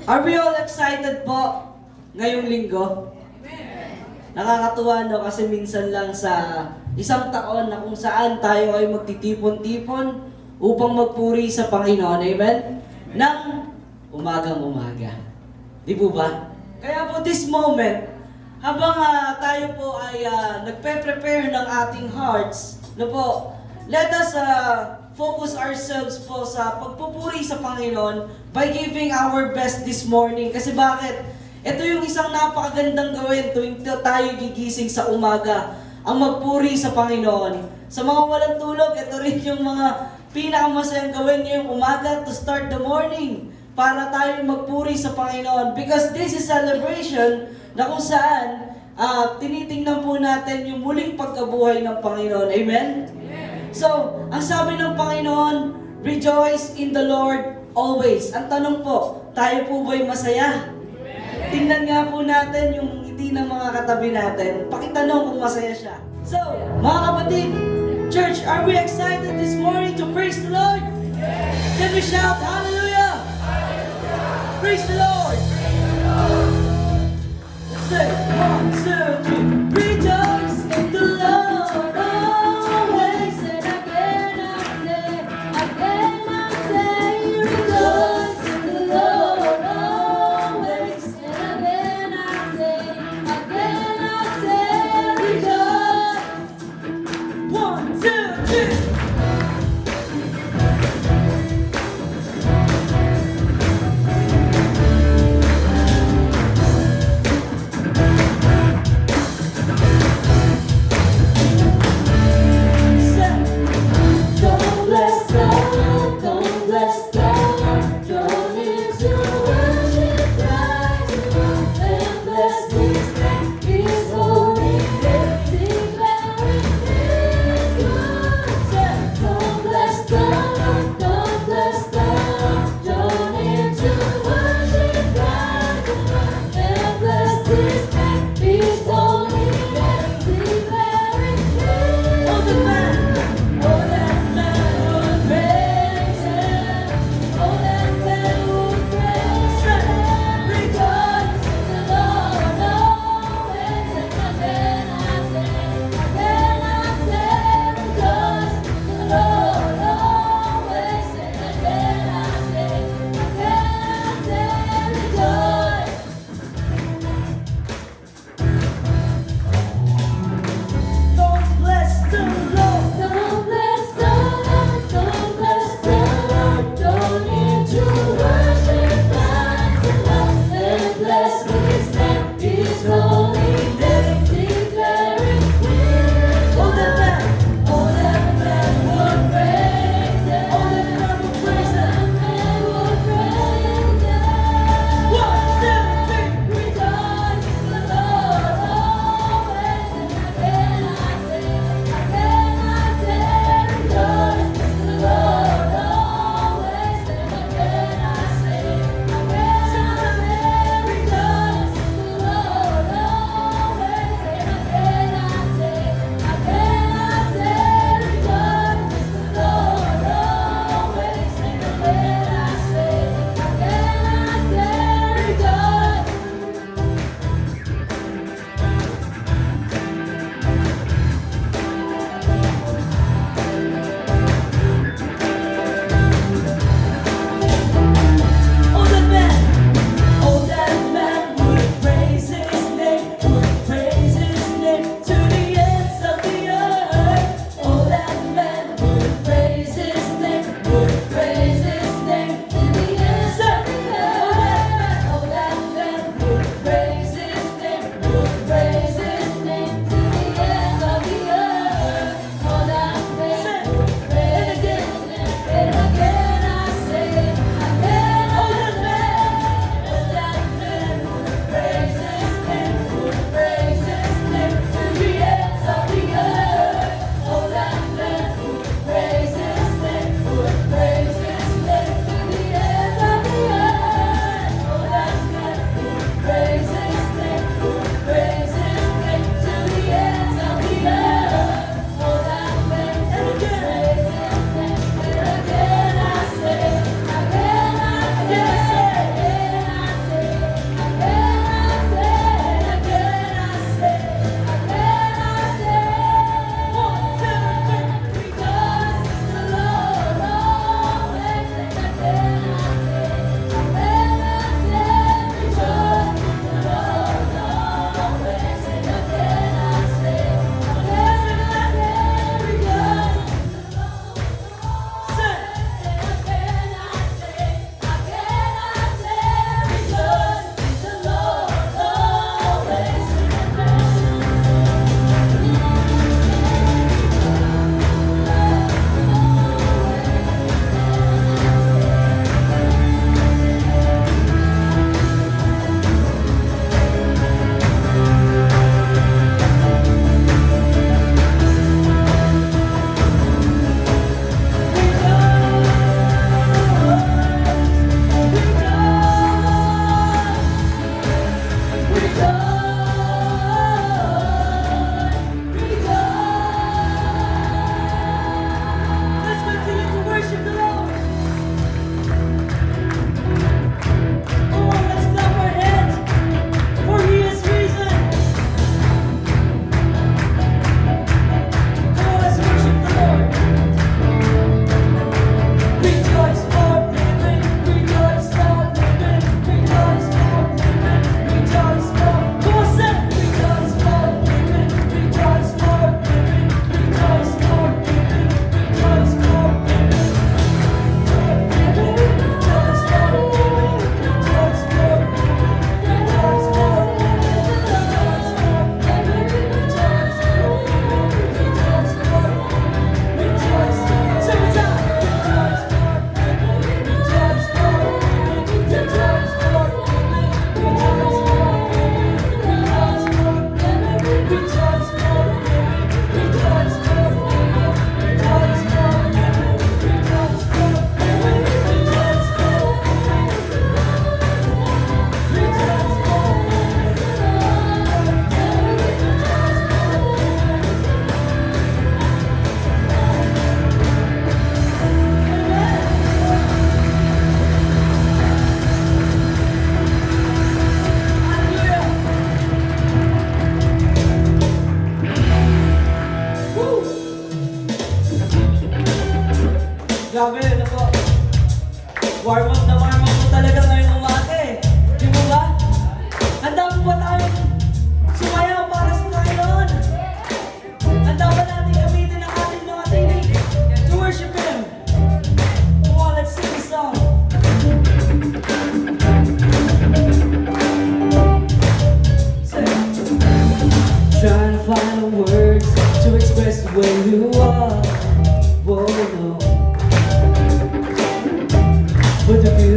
Are we all excited po ngayong linggo? Nakakatuwa no kasi minsan lang sa isang taon na kung saan tayo ay magtitipon-tipon upang magpuri sa Panginoon. Amen? Nang umagang-umaga. Di po ba? Kaya po this moment, habang tayo po ay nagpe-prepare ng ating hearts, no po, let us focus ourselves po sa pagpupuri sa Panginoon by giving our best this morning. Kasi bakit? Ito yung isang napakagandang gawin tuwing tayo gigising sa umaga, ang magpuri sa Panginoon. Sa mga walang tulog, ito rin yung mga pinakamasayang gawin ngayong umaga to start the morning para tayo magpuri sa Panginoon. Because this is celebration na kung saan tinitingnan po natin yung muling pagkabuhay ng Panginoon. Amen? So, ang sabi ng Panginoon, rejoice in the Lord always. Ang tanong po, tayo po ba'y masaya? Tingnan nga po natin yung ngiti ng mga katabi natin. Pakitanong kung masaya siya. So, mga kapatid, church, are we excited this morning to praise the Lord? Can we shout hallelujah? Praise the Lord! Let's say, 1, 2, 3, rejoice in the Lord always. And again I say, rejoice in the Lord always. And again I say, rejoice. 1, 2, 3.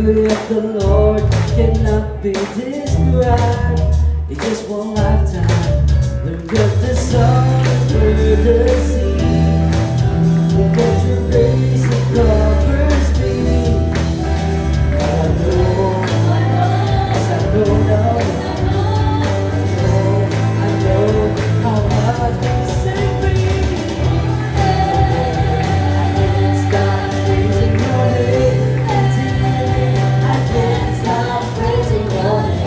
beauty of the Lord cannot be described. It's just one lifetime. Look at the sun, through the sea. Look at your grace, it covers me. I know, yes, I know how much you save me. I can't stop praising your name. I can't stop praising your name.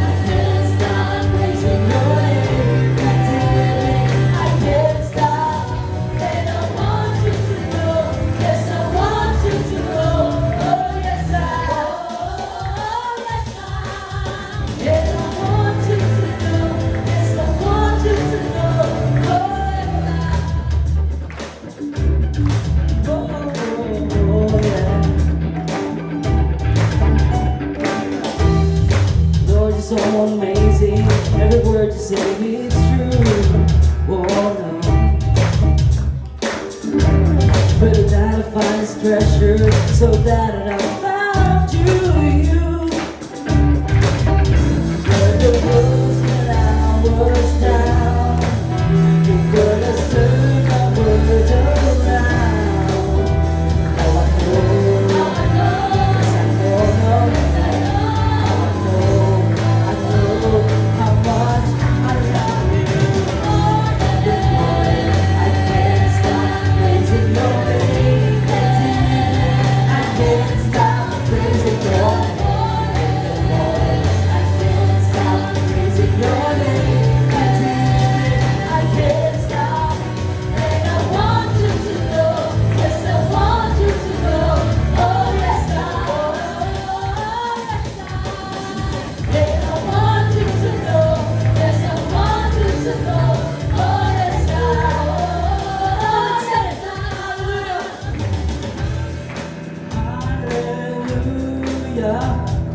I can't stop praising your name. I can't stop. And I want you to know, yes, I want you to know. Oh, yes, and I want you to know, yes, I want you to know. Oh, yeah. Lord, you're so amazing. Every word you say is true. Oh, no. Better that I find this treasure, so that I found you. Where the was when I was down, you could have turned my world around. Now I know, yes, I know how much I love you. Good morning, I can't stop praising your name. I can't stop praising your name. Good morning, I can't stop praising your name. I can't stop, and I want you to know, yes, I want you to know. Oh, yes, and I want you to know, yes, I want you to know. Oh, yes, Hallelujah,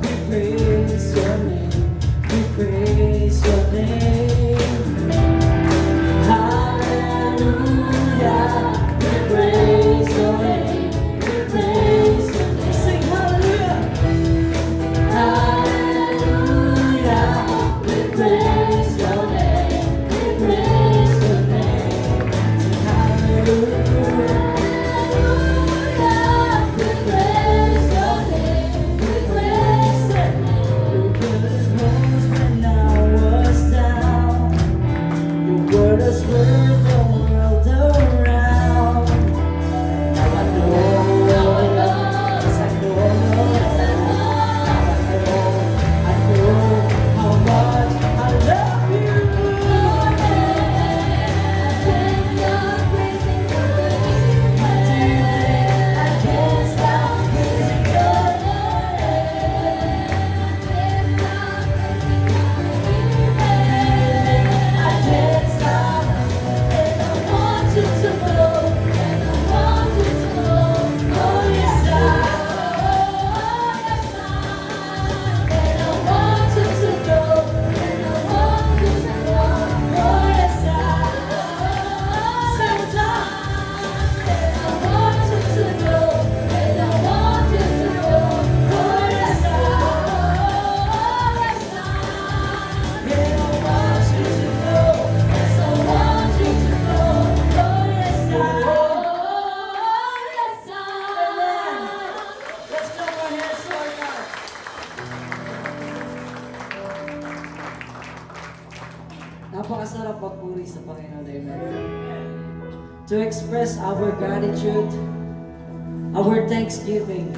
we praise your name, we praise your name. Hallelujah, we praise your name, we praise your name. Sing hallelujah. Hallelujah, we praise your name, we praise your name. Sing hallelujah. We praise your name, we praise your name. Look at the rose when I was down. Your word has turned the world around. Now I know, yes, I know, I know how much I love you. I can't stop praising your name. I can't stop, and I want you to know, and I want you to know. Oh, yes, and I want you to know, and I want you to know. Oh, yes, and I want you to know, and I want you to know. Oh, yes, and I want you to know, yes, I want you to know. Oh, yes, Amen. Let's clap our hands to our God. Napakasarap magpuri sa Panginoon, amen. To express our gratitude, our thanksgiving,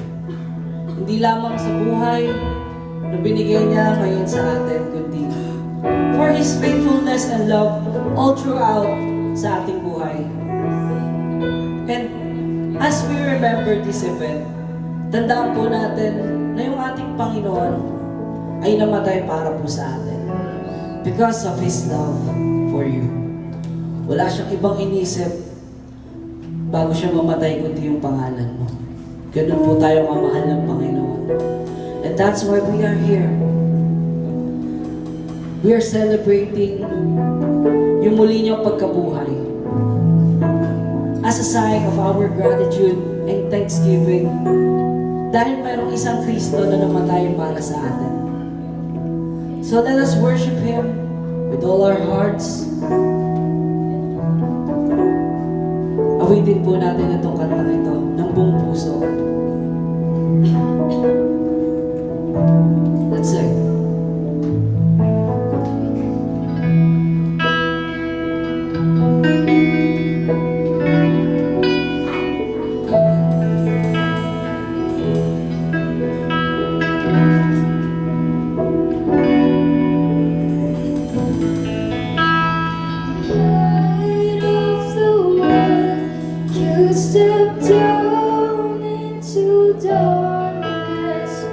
hindi lamang sa buhay na binigay niya ngayon sa atin, kundi for His faithfulness and love all throughout sa ating buhay. And as we remember this event, tandaan po natin na yung ating Panginoon ay namatay para po sa atin because of His love for you. Wala siyang ibang inisip bago siya mamatay kundi yung pangalan mo. Ganun po tayo kamahal ng Panginoon. And that's why we are here. We are celebrating yung muli niyang pagkabuhay as a sign of our gratitude and thanksgiving Dahil mayroong isang Kristo na namatay para sa atin. So let us worship Him with all our hearts. Awitin po natin itong kantang ito ng buong puso. Let's sing. Light of the world, you step down into darkness.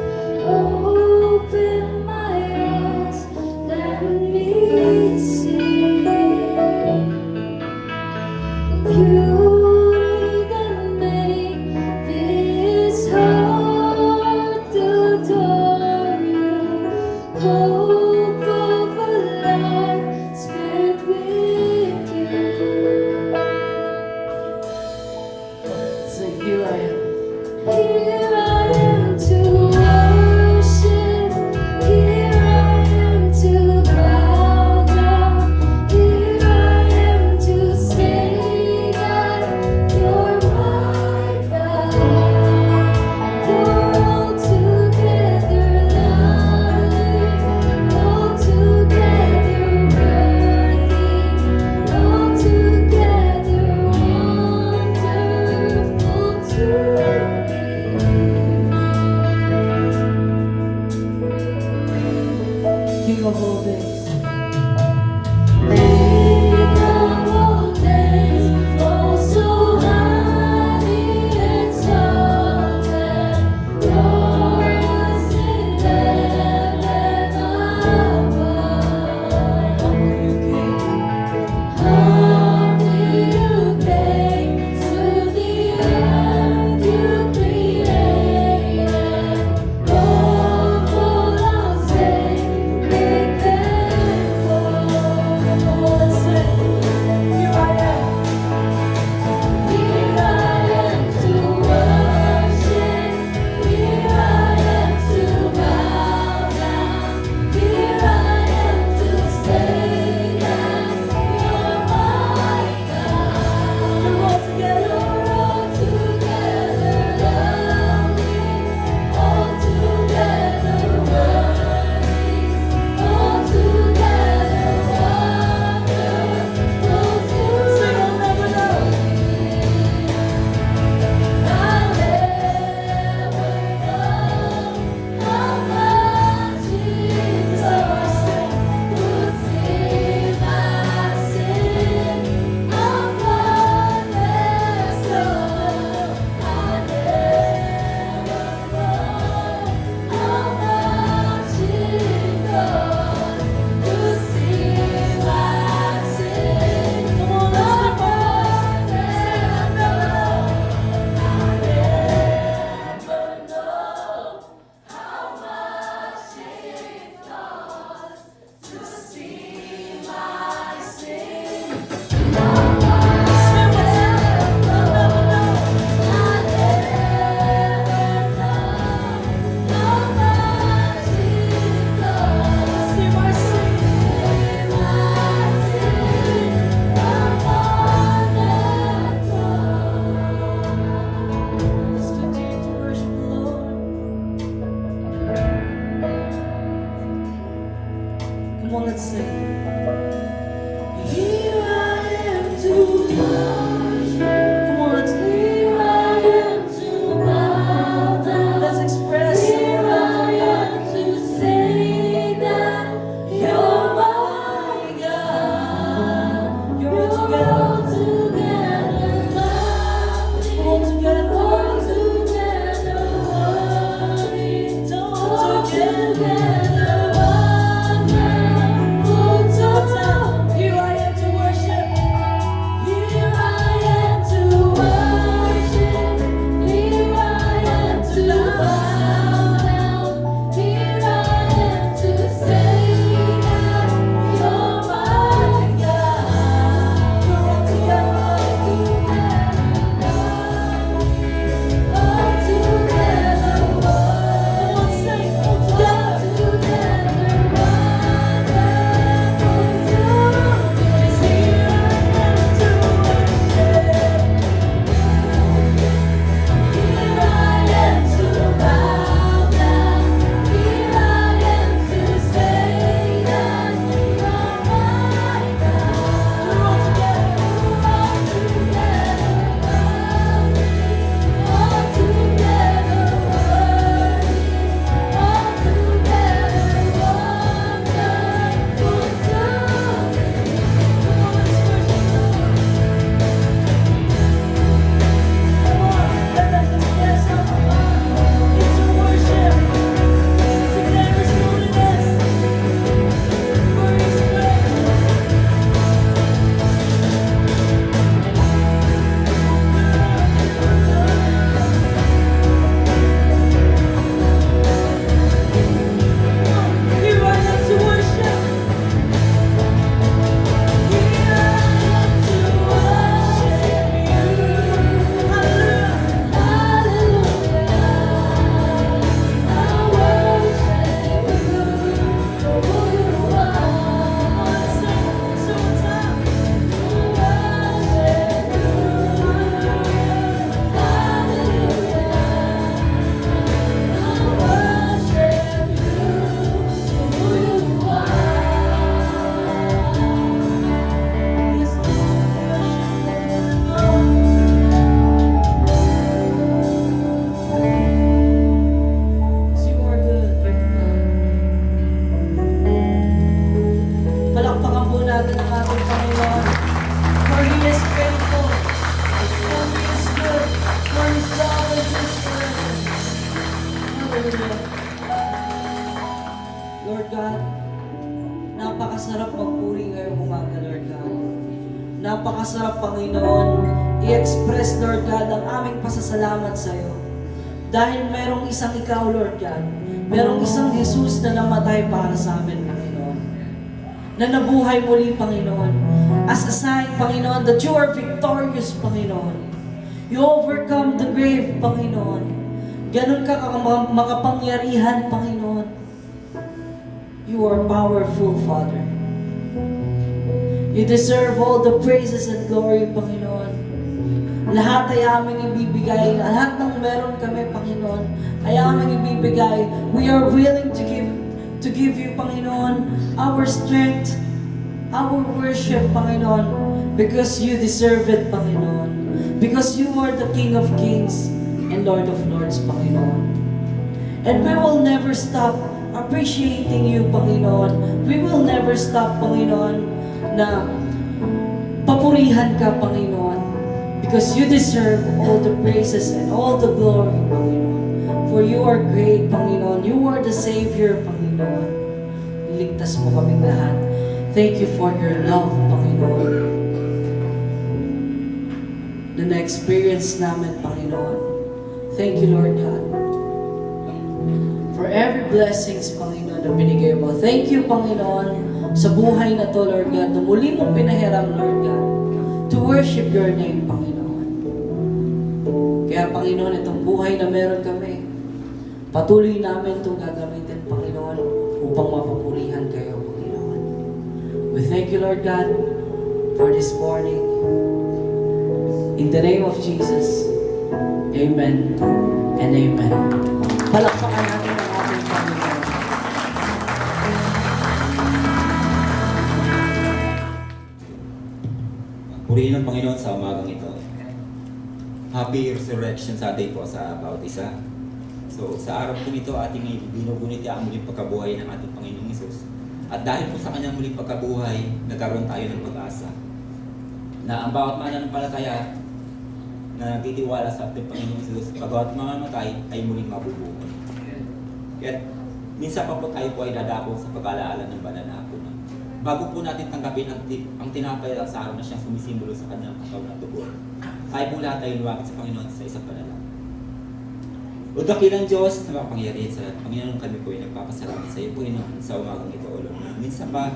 Open my eyes, let me see beauty that made this heart adore you. Hope of a life spent with you. Sing, here I am. Here I am to worship. Here I am to bow down. Here I am to say that you're my God. You're altogether lovely, altogether worthy, altogether wonderful to me. King of all days. King of all days, oh so highly exalted, glorious in heaven above. Only you came. Humbly you came to the earth you created. Oh, full of sin, make them whole. Let's sing. Here I am. Here I am to worship. Here I am to bow down. Here I am to say that you're my God. You're altogether lovely, altogether worthy, altogether wonderful to Sing, I'll never know. I'll never know how much Jesus would save my sin upon His throne. I'll never know how much it cost to see my sin upon His throne. Let's continue to worship the Lord. Come on, let's sing. Here I am to worship. Come on, let's Here I am to bow down. let's express Here I am to say that you're my God. You're altogether, altogether lovely, altogether altogether worthy, altogether altogether wonderful to Hallelujah. Lord God, napakasarap magpuri ngayong umaga, Lord God. Napakasarap, Panginoon, i-express, Lord God, ang aming pasasalamat sa iyo. Dahil merong isang ikaw, Lord God. Merong isang Jesus na namatay para sa amin, Panginoon. Na nabuhay muli, Panginoon. As a sign, Panginoon, that you are victorious, Panginoon. You overcome the grave, Panginoon. Ganon ka makapangyarihan, Panginoon. You are powerful, Father. You deserve all the praises and glory, Panginoon. Lahat ay aming ibibigay. Lahat ng meron kami, Panginoon, ay aming ibibigay. We are willing to give you, Panginoon, our strength, our worship, Panginoon, because you deserve it, Panginoon. Because you are the King of Kings and Lord of Lords, Panginoon. And we will never stop appreciating you, Panginoon. We will never stop, Panginoon, na papurihan ka, Panginoon. Because you deserve all the praises and all the glory, Panginoon. For you are great, Panginoon. You are the Savior, Panginoon. Ligtas mo kaming lahat. Thank you for your love, Panginoon. Na na-experience namin, Panginoon. Thank you, Lord God. For every blessings, Panginoon, na binigay mo. Thank you, Panginoon, sa buhay na to, Lord God, na muli mong pinahiram, Lord God, to worship your name, Panginoon. Kaya, Panginoon, itong buhay na meron kami, patuloy namin itong gagamitin, Panginoon, upang mapupurihan kayo, Panginoon. We thank you, Lord God, for this morning. In the name of Jesus, amen and amen. Palakpakan natin ang ating Panginoon. Purihin ang Panginoon sa umagang ito. Happy Resurrection Sunday po sa bawat isa. So, sa araw po nito, ating binugunit ang muling pagkabuhay ng ating Panginoong Hesus. At dahil po sa kanyang muling pagkabuhay, nagkaroon tayo ng pag-asa na ang bawat mananampalataya na nagtitiwala sa ating Panginoong Hesus, bawat mamamatay ay muling mabubuhay. Kaya minsan pa po tayo po ay dadako sa pag-alaala ng banal na hapunan. Bago po natin tanggapin ang tinapay sa araw na siyang sumisimbolo sa kanyang katawan at dugo, tayo po lahat ay lumapit sa Panginoon sa isang panalangin. O dakilang Diyos na makapangyarihan sa lahat, Panginoon, kami po ay nagpapasalamat sa iyo, Panginoon, sa umagang ito, O Lord. Minsan pa,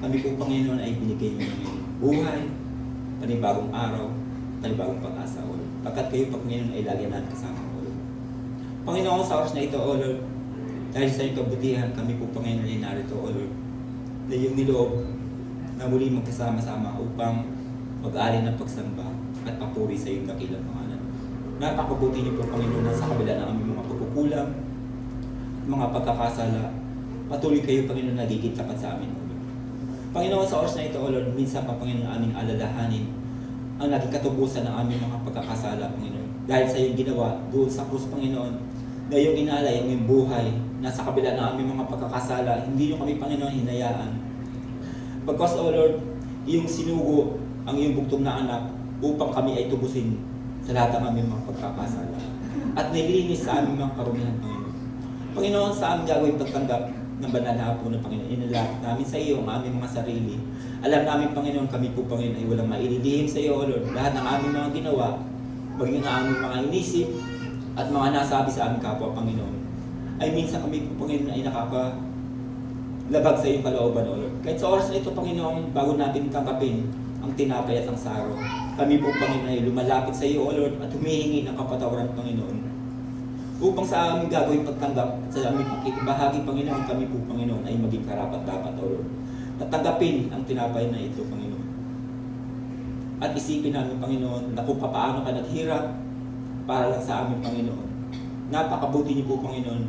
kami po, Panginoon, ay binigay niyo ng buhay, panibagong araw, panibagong pag-asa, O Lord. Pagkat kayo, Panginoon, ay lagi natin kasama, O Lord. Panginoon, sa oras na ito, O Lord, dahil sa iyong kabutihan, kami po, Panginoon, ay narito, O Lord, na iyong niloob na muli magkasama-sama upang mag-alin ng pagsamba at papuri sa iyong dakilang pangalan. Napakabuti niyo po, Panginoon, na sa kabila ng aming mga pagkukulang, mga pagkakasala, patuloy kayo, Panginoon, nagiging tapat sa amin, O Lord. Panginoon, sa oras na ito, O Lord, minsan pa, Panginoon, aming alalahanin ang naging katubusan ng aming mga pagkakasala, Panginoon. Dahil sa iyong ginawa doon sa krus, Panginoon, na iyong inalay ang iyong buhay, na sa kabila ng aming mga pagkakasala, hindi niyo kami, Panginoon, hinayaan. Because, O Lord, iyong sinugo ang iyong bugtong na anak upang kami ay tubusin sa lahat ng aming mga pagkakasala. At nilinis sa aming mga karumihan, Panginoon. Panginoon, sa aming gagawin pagtanggap ng banal na hapunan, Panginoon, inalapit namin sa iyo ang aming mga sarili. Alam namin, Panginoon, kami po, Panginoon, ay walang maililihim sa iyo, O Lord. Lahat ng aming mga ginawa, maging ang aming mga inisip, at mga nasabi sa aming kapwa, Panginoon, ay minsan kami po, Panginoon, ay nakapalabag sa iyong kalooban, O Lord. Kahit sa oras na ito, Panginoon, bago natin tanggapin ang tinapay at ang saro, kami po, Panginoon, ay lumalapit sa iyo, O Lord, at humihingi ng kapatawaran, Panginoon, upang sa aming gagawin pagtanggap at sa aming pakikibahagi, Panginoon, kami po, Panginoon, ay maging karapat-dapat, O Lord, at tanggapin ang tinapay na ito, Panginoon. At isipin namin, Panginoon, na kung paano ka naghirap para lang sa aming Panginoon. Napakabuti niyo po, Panginoon.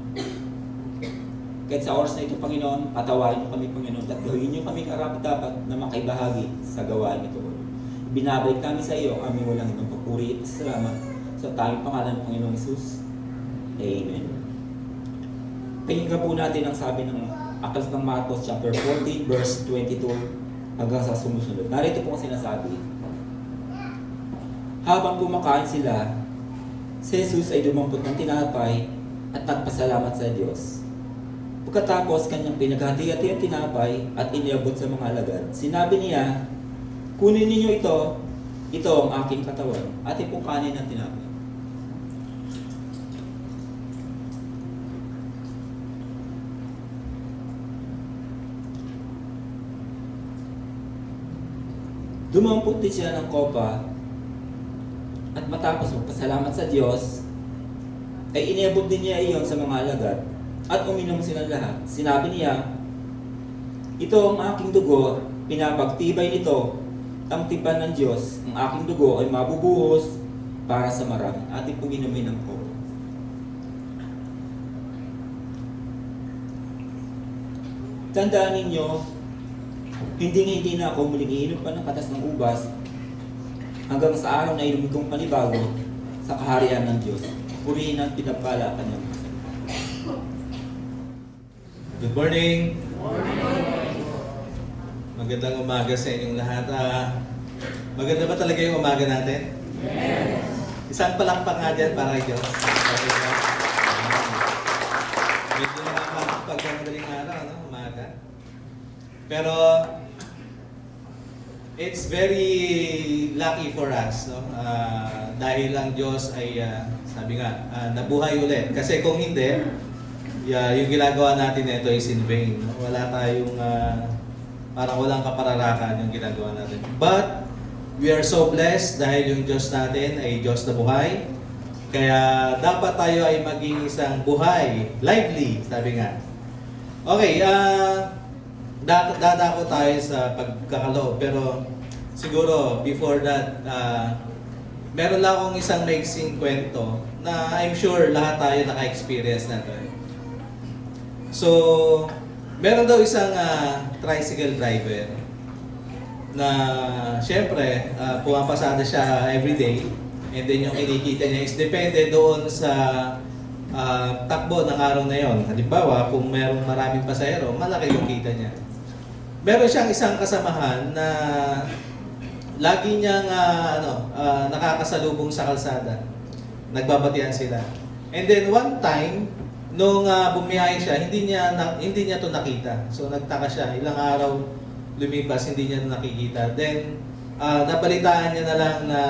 Kahit sa oras na ito, Panginoon, patawarin niyo kami, Panginoon, at gawin niyo kami karapat-dapat na makaibahagi sa gawain ito, O Lord. Binabalik kami sa iyo ang aming walang ibang papuri at salamat sa tanging pangalan ng Panginoong Hesus. Amen. Tingnan po natin ang sabi ng Aklat ng Marcos chapter 14 verse 22 hanggang sa sumusunod. Narito po ang sinasabi. Habang kumakain sila, si Jesus ay dumampot ng tinapay at nagpasalamat sa Diyos. Pagkatapos kanyang pinaghati-hati ang tinapay at iniabot sa mga alagad, sinabi niya, kunin ninyo ito ang aking katawan, at ipukanin ang tinapay. Dumampot din siya ng kopa at matapos magpasalamat sa Diyos, ay iniabot din niya iyon sa mga alagad at uminom sila lahat. Sinabi niya, ito ang aking dugo, pinapagtibay nito ang tipan ng Diyos. Ang aking dugo ay mabubuhos para sa marami. Ating pong inumin ang kopa. Tandaan ninyo, hindi na ako muling iinom pa ng katas ng ubas hanggang sa araw na inumin kong panibago sa kaharian ng Diyos. Purihin ang pinapala kanyang. Good morning. Magandang umaga sa inyong lahat. Maganda ba talaga yung umaga natin? Yes. Isang palakpak nga dyan para kay Diyos. Medyo nakakapag madaling araw, no? Umaga. Pero it's very lucky for us, no? Dahil ang Diyos ay, sabi nga, nabuhay ulit. Kasi kung hindi, yung ginagawa natin ito is in vain. No? Wala tayong, parang walang kapararakan yung ginagawa natin. But, we are so blessed dahil yung Diyos natin ay Diyos na buhay. Kaya dapat tayo ay maging isang buhay, lively, sabi nga. Okay, dadako tayo sa pagkakaloob. Pero siguro, before that, meron lang akong isang maiksing kwento na I'm sure lahat tayo naka-experience na to. So, meron daw isang tricycle driver na syempre, pumapasada siya everyday, and then yung kinikita niya is depende doon sa takbo ng araw na yon. Halimbawa, kung merong maraming pasahero, malaki yung kita niya. Meron siyang isang kasamahan na lagi niyang nakakasalubong sa kalsada. Nagbabatian sila. And then one time, nung bumiyahe siya, hindi niya to nakita. So nagtaka siya, ilang araw lumipas, hindi niya nakikita. Then nabalitaan niya na lang na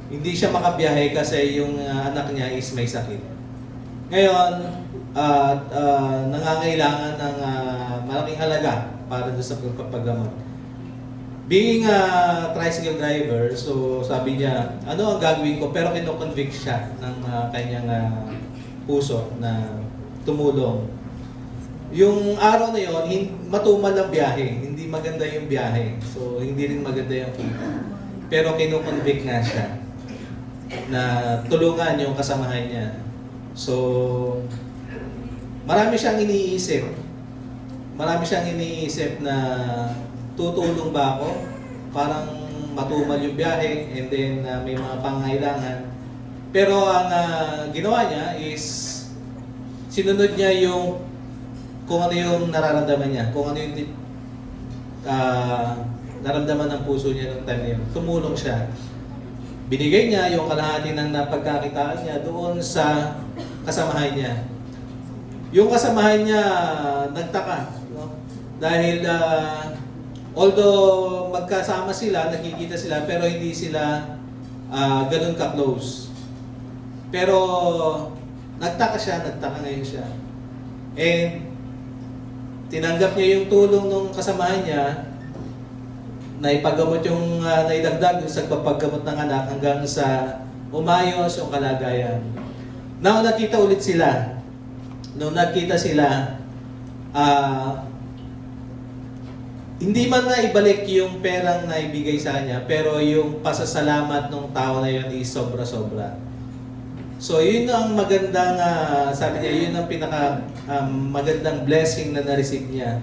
hindi siya makabiyahe kasi yung anak niya is may sakit. Ngayon, nangangailangan ng malaking halaga para doon sa pagpapagamot. Being a tricycle driver, so sabi niya, ano ang gagawin ko? Pero kinoconvict siya ng kanyang puso na tumulong. Yung araw na yon, matumal ang biyahe. Hindi maganda yung biyahe. So, hindi rin maganda yung kita. Pero kinoconvict nga siya na tulungan yung kasamahan niya. So, marami siyang iniisip. Marami siyang iniisip na tutulong ba ako? Parang matumal yung biyahe and then may mga pangailangan. Pero ang ginawa niya is sinunod niya yung kung ano yung nararamdaman niya, kung ano yung naramdaman ng puso niya noong time na yun. Tumulong siya. Binigay niya yung kalahati ng napagkakitaan niya doon sa kasamahan niya. Yung kasamahan niya nagtaka, no? Dahil although magkasama sila, nakikita sila, pero hindi sila ganun ka-close. Pero nagtaka ngayon siya. And tinanggap niya yung tulong ng kasamahan niya, naipagamot yung naidagdag sa pagpapagamot ng anak hanggang sa umayos yung kalagayan. Now, nakita ulit sila. Nung nakita sila, hindi man na ibalik yung perang na ibigay sa kanya, pero yung pasasalamat ng tao na yun is sobra-sobra. So, yun ang magandang, sabi niya, yun ang pinaka magandang blessing na na-receive niya.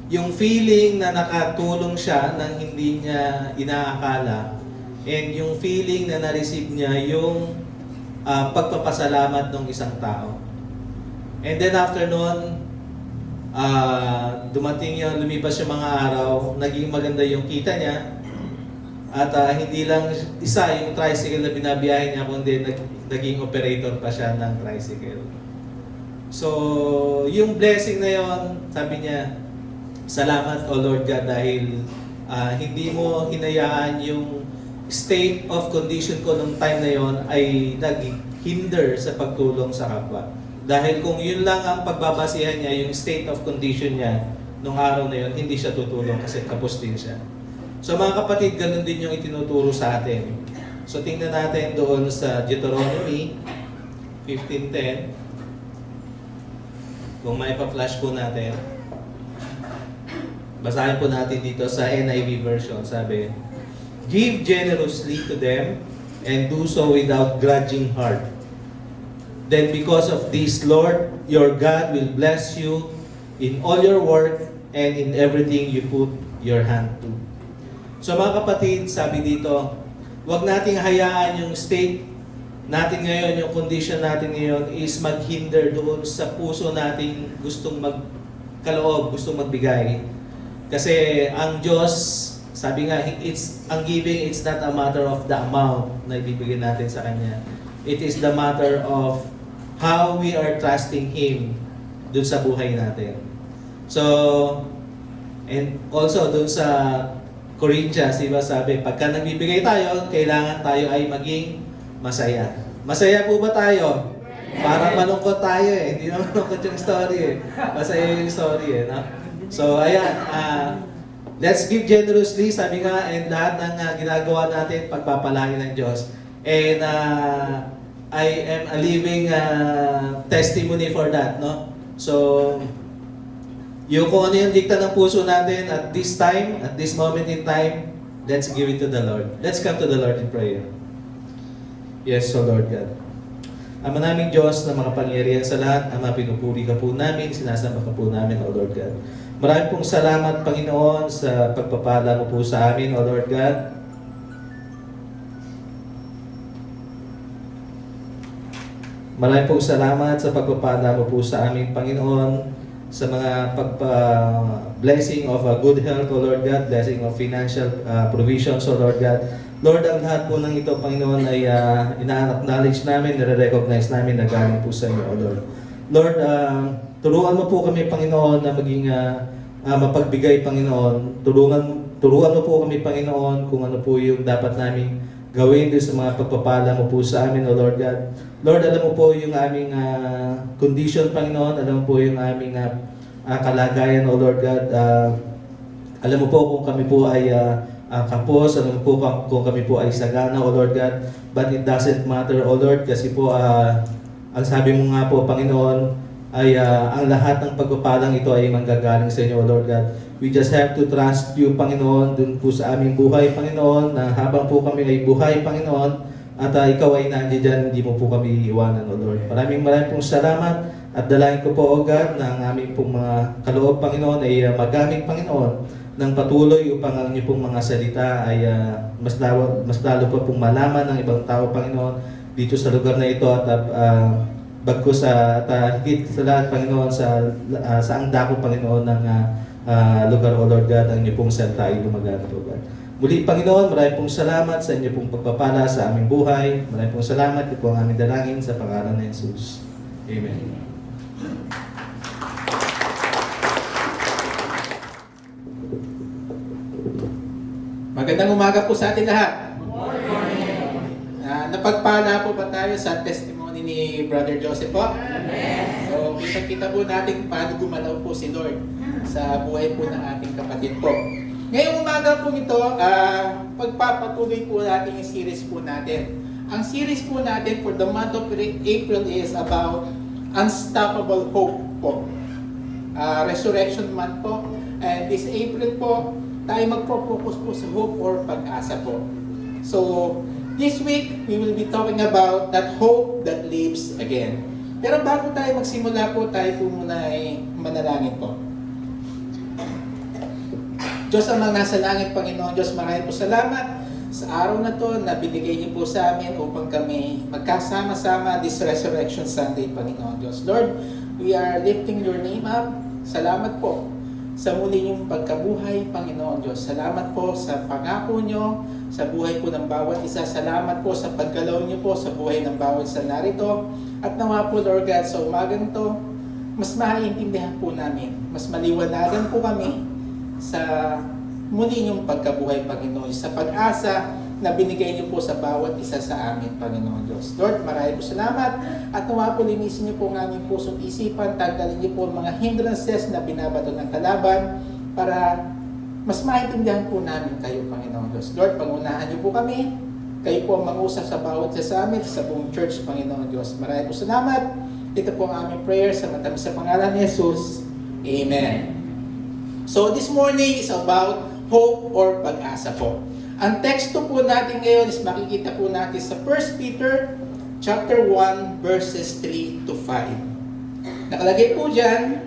Yung feeling na nakatulong siya nang hindi niya inaakala, and yung feeling na na-receive niya yung pagpapasalamat ng isang tao. And then after nun, dumating yung lumipas yung mga araw, naging maganda yung kita niya, At hindi lang isa yung tricycle na binabiyahe niya, kundi naging operator pa siya ng tricycle. So, yung blessing na yon, sabi niya, salamat o Lord God dahil hindi mo hinayaan yung state of condition ko nung time na yon ay nag-hinder sa pagtulong sa kapwa. Dahil kung yun lang ang pagbabasihan niya, yung state of condition niya nung araw na yon, hindi siya tutulong kasi kapos din siya. So mga kapatid, ganun din yung itinuturo sa atin. So tingnan natin doon sa Deuteronomy 15:10. Kung may pa-flash po natin. Basahin po natin dito sa NIV version. Sabi, give generously to them and do so without grudging heart. Then because of this, Lord, your God will bless you in all your work and in everything you put your hand to. So mga kapatid, sabi dito, huwag nating hayaan yung state natin ngayon, yung condition natin ngayon is maghinder doon sa puso natin gustong magkaloob, gustong magbigay. Kasi ang Diyos, sabi nga, ang giving, it's not a matter of the amount na ibibigay natin sa Kanya. It is the matter of how we are trusting Him doon sa buhay natin. So, and also doon sa Corinthians, diba sabi, pagka nagbibigay tayo, kailangan tayo ay maging masaya. Masaya po ba tayo? Parang malungkot tayo eh. Hindi naman malungkot yung story eh. Masaya yung story eh. No? So, ayan. Let's give generously, sabi nga, and lahat ng ginagawa natin, pagpapalain ng Diyos. And I am a living testimony for that. No? So, yung kung ano yung dikta ng puso natin at this time, at this moment in time, let's give it to the Lord. Let's come to the Lord in prayer. Yes, so Lord God. Ama naming Diyos na makapangyarihan sa lahat, Ama, pinupuri ka po namin, sinasamba ka po namin, O Lord God. Maraming pong salamat, Panginoon, sa pagpapala mo po sa amin, O Lord God. Maraming pong salamat sa pagpapala mo po sa amin, Panginoon, sa mga blessing of good health, O Lord God, blessing of financial provisions, O Lord God. Lord, ang lahat po ng ito, Panginoon, ay ina-acknowledge namin, nare-recognize namin na galing po sa inyo, O Lord. Lord, turuan mo po kami, Panginoon, na maging mapagbigay, Panginoon. Turuan mo po kami, Panginoon, kung ano po yung dapat namin gawin din sa mga pagpapala mo po sa amin, O Lord God. Lord, alam mo po yung aming condition, Panginoon. Alam mo po yung aming kalagayan, O Lord God. Alam mo po kung kami po ay kapos. Alam mo po kung kami po ay sagana, O Lord God. But it doesn't matter, O Lord, kasi po ang sabi mo nga po, Panginoon, ay ang lahat ng pagpapalang ito ay manggagaling sa inyo, O Lord God. We just have to trust you, Panginoon, dun po sa aming buhay, Panginoon, na habang po kami ay buhay, Panginoon, at ikaw ay nandiyan dyan, hindi mo po kami iiwanan, O Lord. Maraming pong salamat at dalayan ko po, O God, na ang aming pong mga kaloob, Panginoon, ay magamit, Panginoon, ng patuloy upang ang inyong pong mga salita ay mas lalo pa pong malaman ng ibang tao, Panginoon, dito sa lugar na ito at bagkus sa higit sa lahat, Panginoon, sa ang dako, Panginoon, ng lugar, O Lord God, ang inyong pong salita ay lumaganap, O God. Muli, Panginoon, maraming pong salamat sa inyo pong pagpapala sa aming buhay. Maraming pong salamat. Ito po ang aming dalangin sa pangalan ng Jesus. Amen. Magandang umaga po sa atin lahat. Napagpala po ba tayo sa testimony ni Brother Joseph po? So, kita po natin paano gumalaw po si Lord sa buhay po ng ating kapatid po. Ngayong umaga po ito, pagpapatuloy po natin yung series po natin. Ang series po natin for the month of April is about Unstoppable Hope po. Resurrection month po. And this April po, tayo magpo-focus po sa hope or pag-asa po. So, this week, we will be talking about that hope that lives again. Pero bago tayo magsimula po, tayo po muna ay manalangin po. Diyos ang mga nasa langit, Panginoon Diyos, maraming po salamat sa araw na to na binigay niyo po sa amin upang kami magkasama-sama this Resurrection Sunday, Panginoon Diyos. Lord, we are lifting your name up. Salamat po sa muli niyong pagkabuhay, Panginoon Diyos. Salamat po sa pangako niyo sa buhay po ng bawat isa. Salamat po sa paggalaw niyo po sa buhay ng bawat isa narito. At nawa po, Lord God, sa umagang to, mas maiintindihan po namin, mas maliwanagan po kami sa muli niyong pagkabuhay, Panginoon, sa pag-asa na binigay niyo po sa bawat isa sa amin, Panginoon Diyos. Lord, maraming po salamat at nawa po linisin niyo po ang aming puso't isipan, tanggalin niyo po ang mga hindrances na binabato ng kalaban para mas maintindihan po namin kayo, Panginoon Diyos. Lord, pangunahan niyo po kami, kayo po ang mangusap sa bawat isa sa amin, sa buong church, Panginoon Diyos. Maraming po salamat. Ito po ang aming prayer sa matamis sa pangalan ni Jesus. Amen. So this morning is about hope or pag-asa po. Ang teksto po natin ngayon is makikita po natin sa 1 Peter chapter 1 verses 3 to 5. Nakalagay po dyan,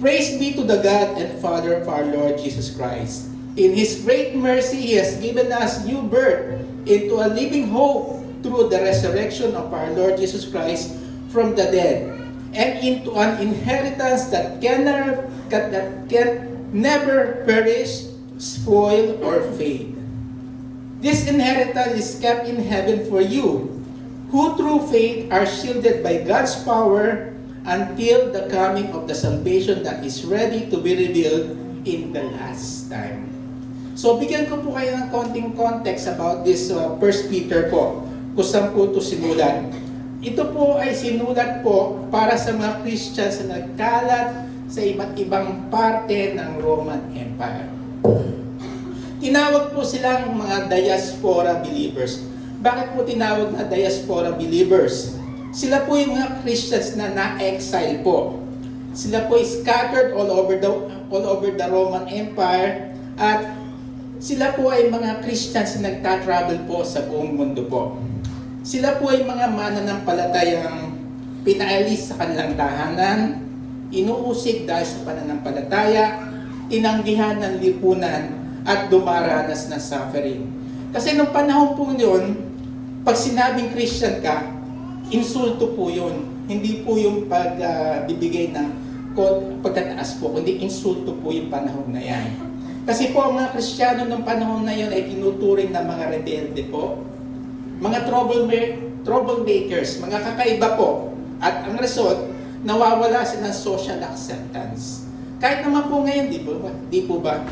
Praise be to the God and Father of our Lord Jesus Christ. In His great mercy, He has given us new birth into a living hope through the resurrection of our Lord Jesus Christ from the dead, and into an inheritance that can never perish, spoil, or fade. This inheritance is kept in heaven for you, who through faith are shielded by God's power until the coming of the salvation that is ready to be revealed in the last time. So bigyan ko po kayo ng konting context about this 1 Peter po, kung saan po ito sinulat. Ito po ay sinulat po para sa mga Christians na nagkalat sa iba't ibang parte ng Roman Empire. Tinawag po silang mga diaspora believers. Bakit po tinawag na diaspora believers? Sila po yung mga Christians na na-exile po. Sila po is scattered all over the Roman Empire at sila po ay mga Christians na nagta-travel po sa buong mundo po. Sila po ay mga mananampalatayang pinaalis sa kanilang tahanan, inuusig dahil sa pananampalataya, tinanggihan ng lipunan at dumaranas ng suffering. Kasi nung panahon po yun, pag sinabing Christian ka, insulto po yun. Hindi po yung pagbibigay ng pagtataas po, kundi insulto po yung panahon na yan. Kasi po ang mga Kristiyano ng panahon na yun ay tinuturing na mga rebelde po, mga troublemakers, mga kakaiba po. At ang result, nawawala sila ng social acceptance. Kahit naman po ngayon, di po ba?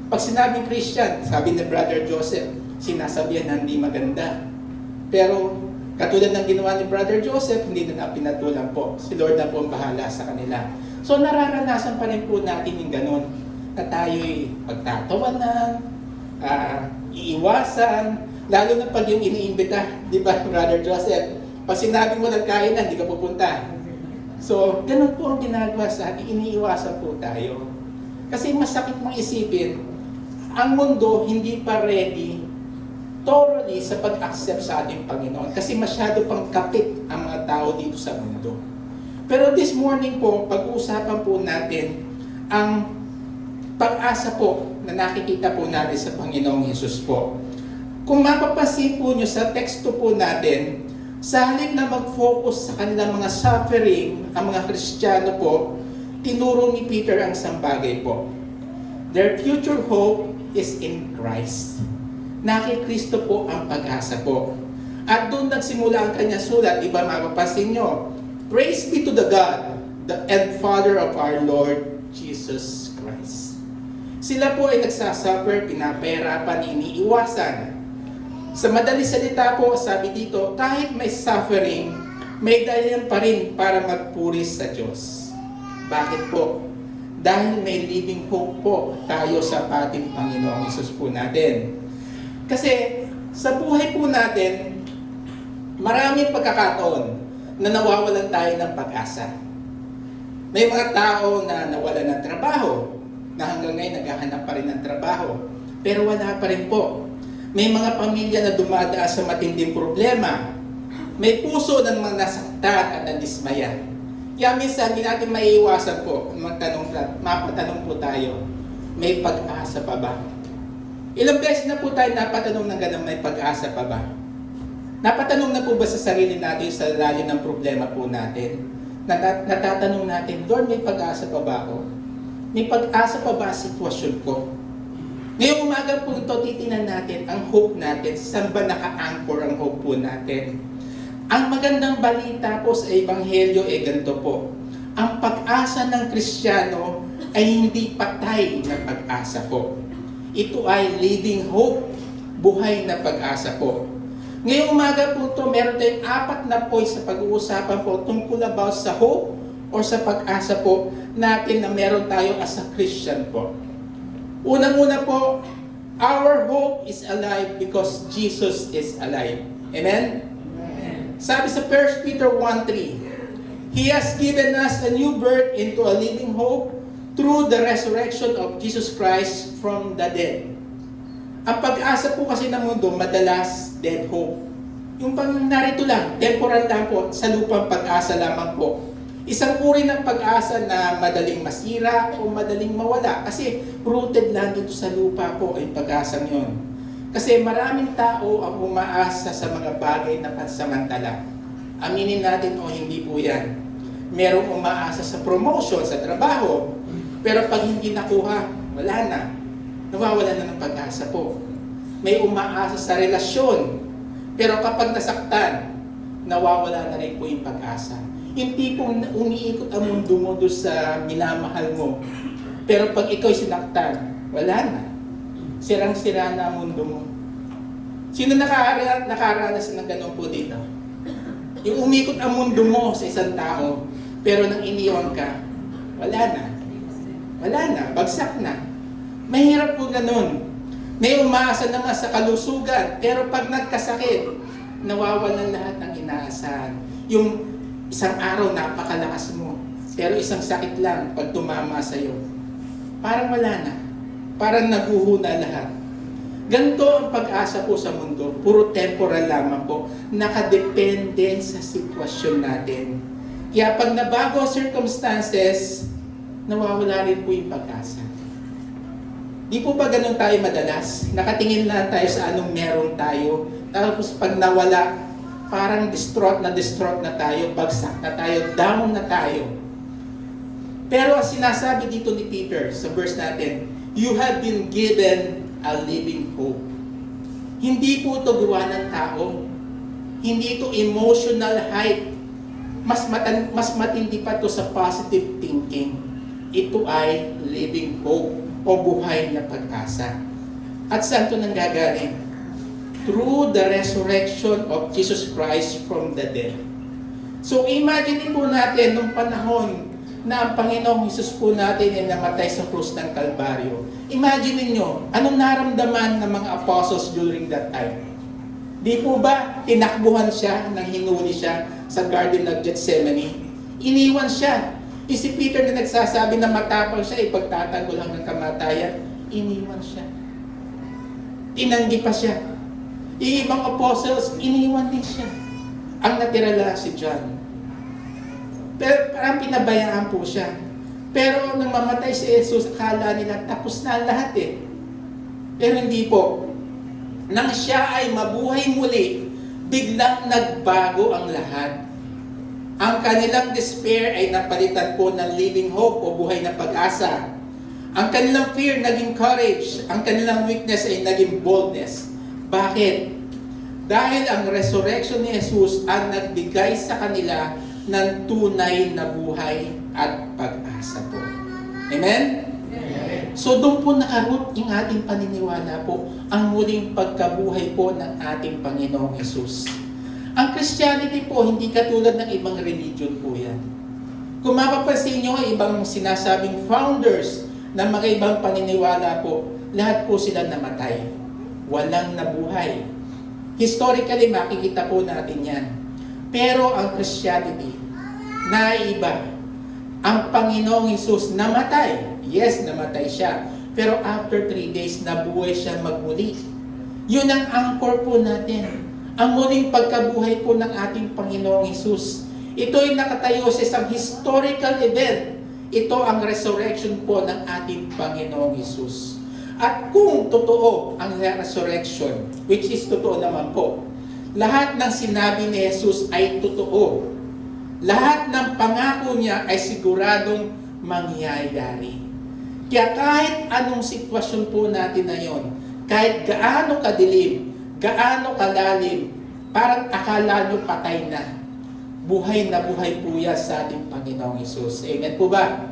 Pag sinabing Christian, sabi ni Brother Joseph, sinasabihan na hindi maganda. Pero katulad ng ginawa ni Brother Joseph, hindi na pinatulang po. Si Lord na po ang bahala sa kanila. So nararanasan pa rin po natin yung ganun, na tayo'y pagtatawanan, iiwasan, lalo na pag yung iniimbita, di ba, Brother Joseph? Pag sinabi mo nagkain na, hindi ka pupunta. So, ganun po ang ginagawa sa atin, iniiwasan po tayo. Kasi masakit mong isipin, ang mundo hindi pa ready thoroughly sa pag-accept sa ating Panginoon. Kasi masyado pang kapit ang mga tao dito sa mundo. Pero this morning po, pag-uusapan po natin ang pag-asa po na nakikita po natin sa Panginoong Hesus po. Kung mapapansin po nyo sa teksto po natin, sa halip na mag-focus sa kanilang mga suffering, ang mga Kristiyano po, tinuro ni Peter ang isang bagay po. Their future hope is in Christ. Na kay Kristo po ang pag-asa po. At doon nagsimula ang kanya sulat, iba mapapansin nyo, Praise be to the God and Father of our Lord Jesus Christ. Sila po ay nagsasuffer, pinapahirapan, iniiwasan. Sa madali salita po, sabi dito, kahit may suffering, may dahilan pa rin para magpuris sa Diyos. Bakit po? Dahil may living hope po tayo sa ating Panginoong Hesus po natin. Kasi sa buhay po natin, maraming pagkakataon na nawawalan tayo ng pag-asa. May mga tao na nawalan ng trabaho, na hanggang ngayon naghahanap pa rin ng trabaho, pero wala pa rin po. May mga pamilya na dumadaan sa matinding problema. May puso ng mga nasaktan at nadismaya. Kaya minsan, hindi natin maiiwasan po, mapatanong po tayo, may pag-asa pa ba? Ilang beses na po tayo napatanong ng ganun, may pag-asa pa ba? Napatanong na po ba sa sarili natin sa lalim ng problema po natin? Natatanong natin, Lord, may pag-asa pa ba ako? May pag-asa pa ba ang sitwasyon ko? Ngayong umaga po ito, titingnan natin ang hope natin. Saan ba naka-anchor ang hope po natin? Ang magandang balita po sa Ebanghelyo ay ganito po. Ang pag-asa ng Kristiyano ay hindi patay na pag-asa po. Ito ay living hope, buhay na pag-asa po. Ngayong umaga po ito, meron tayong 4 na points sa pag-uusapan po tungkol about sa hope or sa pag-asa po natin na meron tayo as a Christian po. Unang-una po, our hope is alive because Jesus is alive. Amen? Sabi sa 1 Peter 1:3, He has given us a new birth into a living hope through the resurrection of Jesus Christ from the dead. Ang pag-asa po kasi ng mundo, madalas dead hope. Yung pang narito lang, temporal lang po, sa lupang pag-asa lamang po. Isang uri ng pag-asa na madaling masira o madaling mawala kasi rooted lang dito sa lupa po ay pag-asang yun. Kasi maraming tao ang umaasa sa mga bagay na pansamantala. Aminin natin o hindi po yan. Merong umaasa sa promotion, sa trabaho, pero pag hindi nakuha, wala na. Nawawala na ng pag-asa po. May umaasa sa relasyon, pero kapag nasaktan, nawawala na rin po yung pag-asa. Yung tipong umiikot ang mundo mo doon sa minamahal mo, pero pag ikaw'y sinaktan, wala na. Sirang-sira na ang mundo mo. Sino nakaranas ng ganun po dito? Yung umikot ang mundo mo sa isang tao, pero nang iniwan ka, wala na. Wala na, bagsak na. Mahirap po ganun. May umaasa naman sa kalusugan, pero pag nagkasakit, nawawalan lahat ng inaasahan. Yung isang araw napakalakas mo, pero isang sakit lang pag tumama sa'yo. Parang wala na. Parang naguhuna lahat. Ganito ang pag-asa po sa mundo. Puro temporal lamang po. Nakadepende sa sitwasyon natin. Kaya pag nabago ang circumstances, nawawala rin po yung pag-asa. Di po ba ganun tayo madalas? Nakatingin lang tayo sa anong meron tayo. Tapos pag nawala, parang distraught na tayo, bagsak na tayo, down na tayo. Pero ang sinasabi dito ni Peter sa verse natin, you have been given a living hope. Hindi po ito gawa ng tao. Hindi ito emotional hype. Mas matindi pa ito sa positive thinking. Ito ay living hope o buhay na pag-asa. At saan ito nanggagaling? Through the resurrection of Jesus Christ from the dead. So imagine po natin nung panahon na ang Panginoong Hesus po natin ay namatay sa krus ng Kalbaryo. Imagine niyo, anong naramdaman ng mga apostles during that time? Di po ba tinakbuhan siya nang hinuli siya sa Garden of Gethsemane? Iniwan siya. Si Peter na nagsasabi na matapang siya, ipagtatanggol hanggang kamatayan, iniwan siya. Tinanggi pa siya. Yung ibang apostles, iniwan din siya. Ang natira lang si John. Pero parang pinabayaan po siya. Pero nang mamatay si Jesus, akala nila tapos na ang lahat eh. Pero hindi po. Nang siya ay mabuhay muli, biglang nagbago ang lahat. Ang kanilang despair ay napalitan po ng living hope o buhay na pag-asa. Ang kanilang fear naging courage. Ang kanilang weakness ay naging boldness. Bakit? Dahil ang resurrection ni Jesus ang nagbigay sa kanila ng tunay na buhay at pag-asa po. Amen? So doon po nakaroot yung ating paniniwala po, ang muling pagkabuhay po ng ating Panginoong Jesus. Ang Christianity po, hindi katulad ng ibang religion po yan. Kung mapapansin nyo, ibang sinasabing founders ng mga ibang paniniwala po, lahat po sila namatay. Walang nabuhay. Historically, makikita po natin yan. Pero ang Christianity, naiba. Ang Panginoong Hesus namatay. Yes, namatay siya. Pero after 3 days, nabuhay siya magmuli. Yun ang anchor po natin. Ang muling pagkabuhay po ng ating Panginoong Hesus. Ito ay nakatayo sa isang historical event. Ito ang resurrection po ng ating Panginoong Hesus. At kung totoo ang resurrection, which is totoo naman po, lahat ng sinabi ni Jesus ay totoo. Lahat ng pangako niya ay siguradong mangyayari. Kaya kahit anong sitwasyon po natin na yon, kahit gaano kadilim, gaano kalalim, parang akala nyo patay na buhay po yan sa ating Panginoong Hesus. Amen po ba?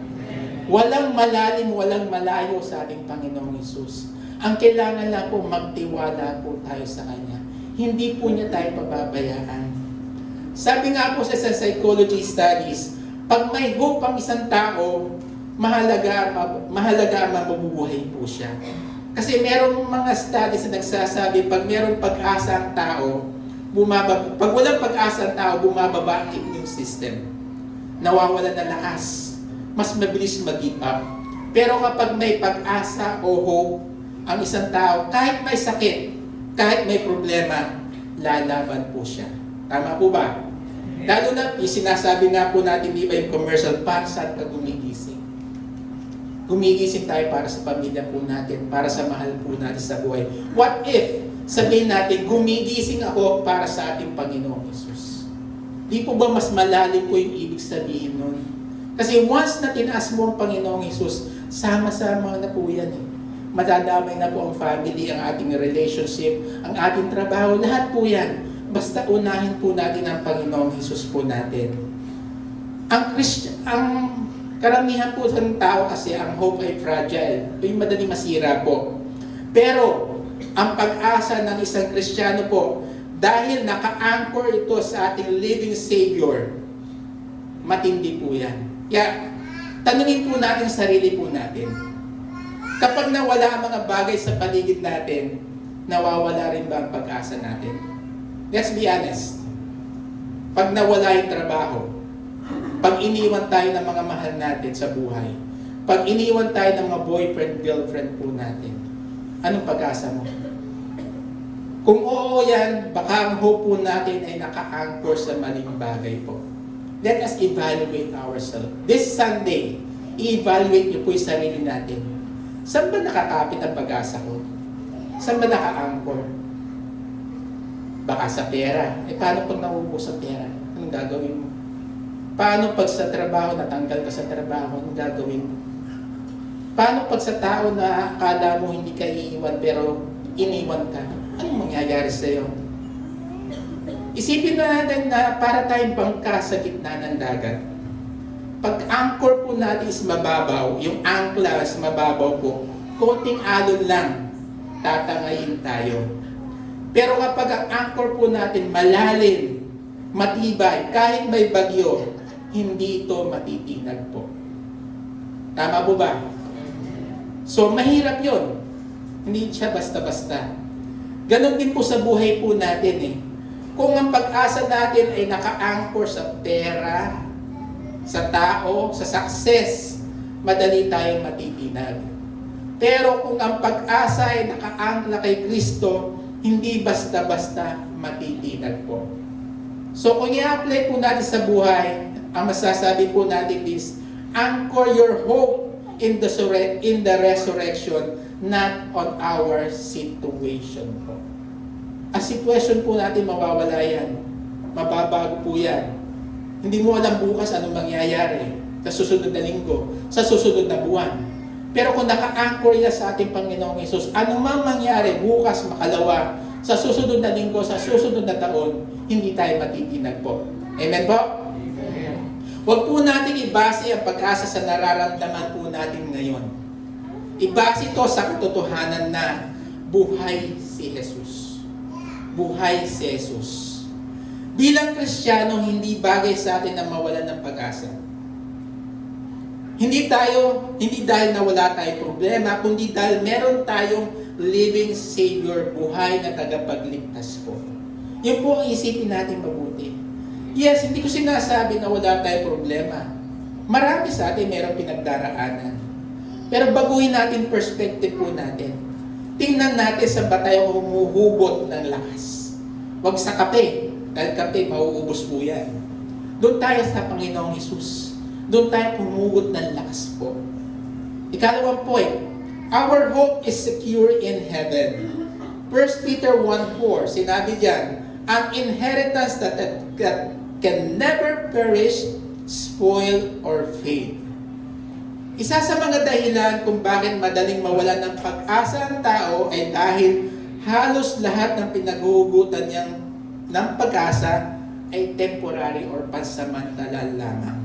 Walang malalim, walang malayo sa ating Panginoong Hesus. Ang kailangan lang po, magtiwala po tayo sa Kanya. Hindi po niya tayo pababayaan. Sabi nga po sa psychology studies, pag may hope ang isang tao, mahalaga mabubuhay po siya. Kasi merong mga studies na nagsasabi, pag merong pag-asa ang tao, pag walang pag-asa ang tao, bumababa ang immune system. Nawawalan ng lakas. Mas mabilis mag-give up. Pero kapag may pag-asa o hope ang isang tao, kahit may sakit, kahit may problema, lalaban po siya. Tama po ba? Lalo na, sinasabi nga po natin, di ba yung commercial, para saan ka gumigising? Gumigising tayo para sa pamilya po natin, para sa mahal po natin sa buhay. What if, sabihin natin, gumigising ako para sa ating Panginoong Hesus? Di po ba mas malalim po yung ibig sabihin nun? Kasi once na tinaas mo ang Panginoong Hesus, sama-sama na po yan eh. Madadamay na po ang family, ang ating relationship, ang ating trabaho, lahat po yan. Basta unahin po natin ang Panginoong Hesus po natin. Ang karamihan po ng tao kasi, ang hope ay fragile. Yung madali masira po. Pero, ang pag-asa ng isang Kristiyano po, dahil naka-anchor ito sa ating living Savior, matindi po yan. Kaya, tanungin po natin sarili po natin. Kapag nawala ang mga bagay sa paligid natin, nawawala rin ba ang pag-asa natin? Let's be honest. Pag nawala yung trabaho, pag iniwan tayo ng mga mahal natin sa buhay, pag iniwan tayo ng mga boyfriend, girlfriend po natin, anong pag-asa mo? Kung oo yan, baka ang hope po natin ay naka-anchor sa maling bagay po. Let us evaluate ourselves. This Sunday, i-evaluate niyo po yung sarili natin. Saan ba nakakapit ang pag-asa ko? Saan ba naka-anchor? Baka sa pera. Paano pag nauubos sa pera? Anong gagawin mo? Paano pag sa trabaho, natanggal ka sa trabaho? Anong gagawin mo? Paano pag sa tao na akala mo hindi ka iiwan pero iniwan ka? Anong mangyayari sa iyo? Isipin na natin na para tayong bangka sa gitna ng dagat. Pag anchor po natin is mababaw, yung angkla is mababaw po, konting alon lang, tatangayin tayo. Pero kapag ang anchor po natin malalim, matibay, kahit may bagyo, hindi ito matitinag po. Tama po ba? So mahirap yun. Hindi siya basta-basta. Ganon din po sa buhay po natin eh. Kung ang pag-asa natin ay naka-anchor sa pera, sa tao, sa success, madali tayong matitinag. Pero kung ang pag-asa ay naka-angkla kay Kristo, hindi basta-basta matitinag po. So kung i-apply po natin sa buhay, ang masasabi po natin is, anchor your hope in the resurrection, not on our situation po. Ang situation po natin, mawawala yan. Mababago po yan. Hindi mo alam bukas anong mangyayari sa susunod na linggo, sa susunod na buwan. Pero kung naka-anchor yan sa ating Panginoong Hesus, anong mang mangyari bukas, makalawa, sa susunod na linggo, sa susunod na taon, hindi tayo matitinag po. Amen po? Amen. Huwag po natin ibase ang pag-asa sa nararamdaman po natin ngayon. Ibase ito sa katotohanan na buhay si Jesus. Buhay si Jesus. Bilang Kristiyano, hindi bagay sa atin na mawalan ng pag-asa. Hindi dahil nawala tayong problema, kundi dahil meron tayong living Savior, buhay na tagapagligtas po. Yun po ang isipin natin mabuti. Yes, hindi ko sinasabi na wala tayong problema. Marami sa atin meron pinagdaraanan. Pero baguhin natin perspective po natin. Tingnan natin sa ba tayo humuhugot ng lakas. Huwag sa kape, dahil kape mauubos po yan. Doon tayo sa Panginoong Hesus. Doon tayo humuhugot ng lakas po. Ikalawang point, our hope is secure in heaven. 1 Peter 1:4, sinabi diyan, an inheritance that can never perish, spoil, or fade. Isa sa mga dahilan kung bakit madaling mawalan ng pag-asa ang tao ay dahil halos lahat ng pinaghuhugutan niyang ng pag-asa ay temporary or pansamantala lamang.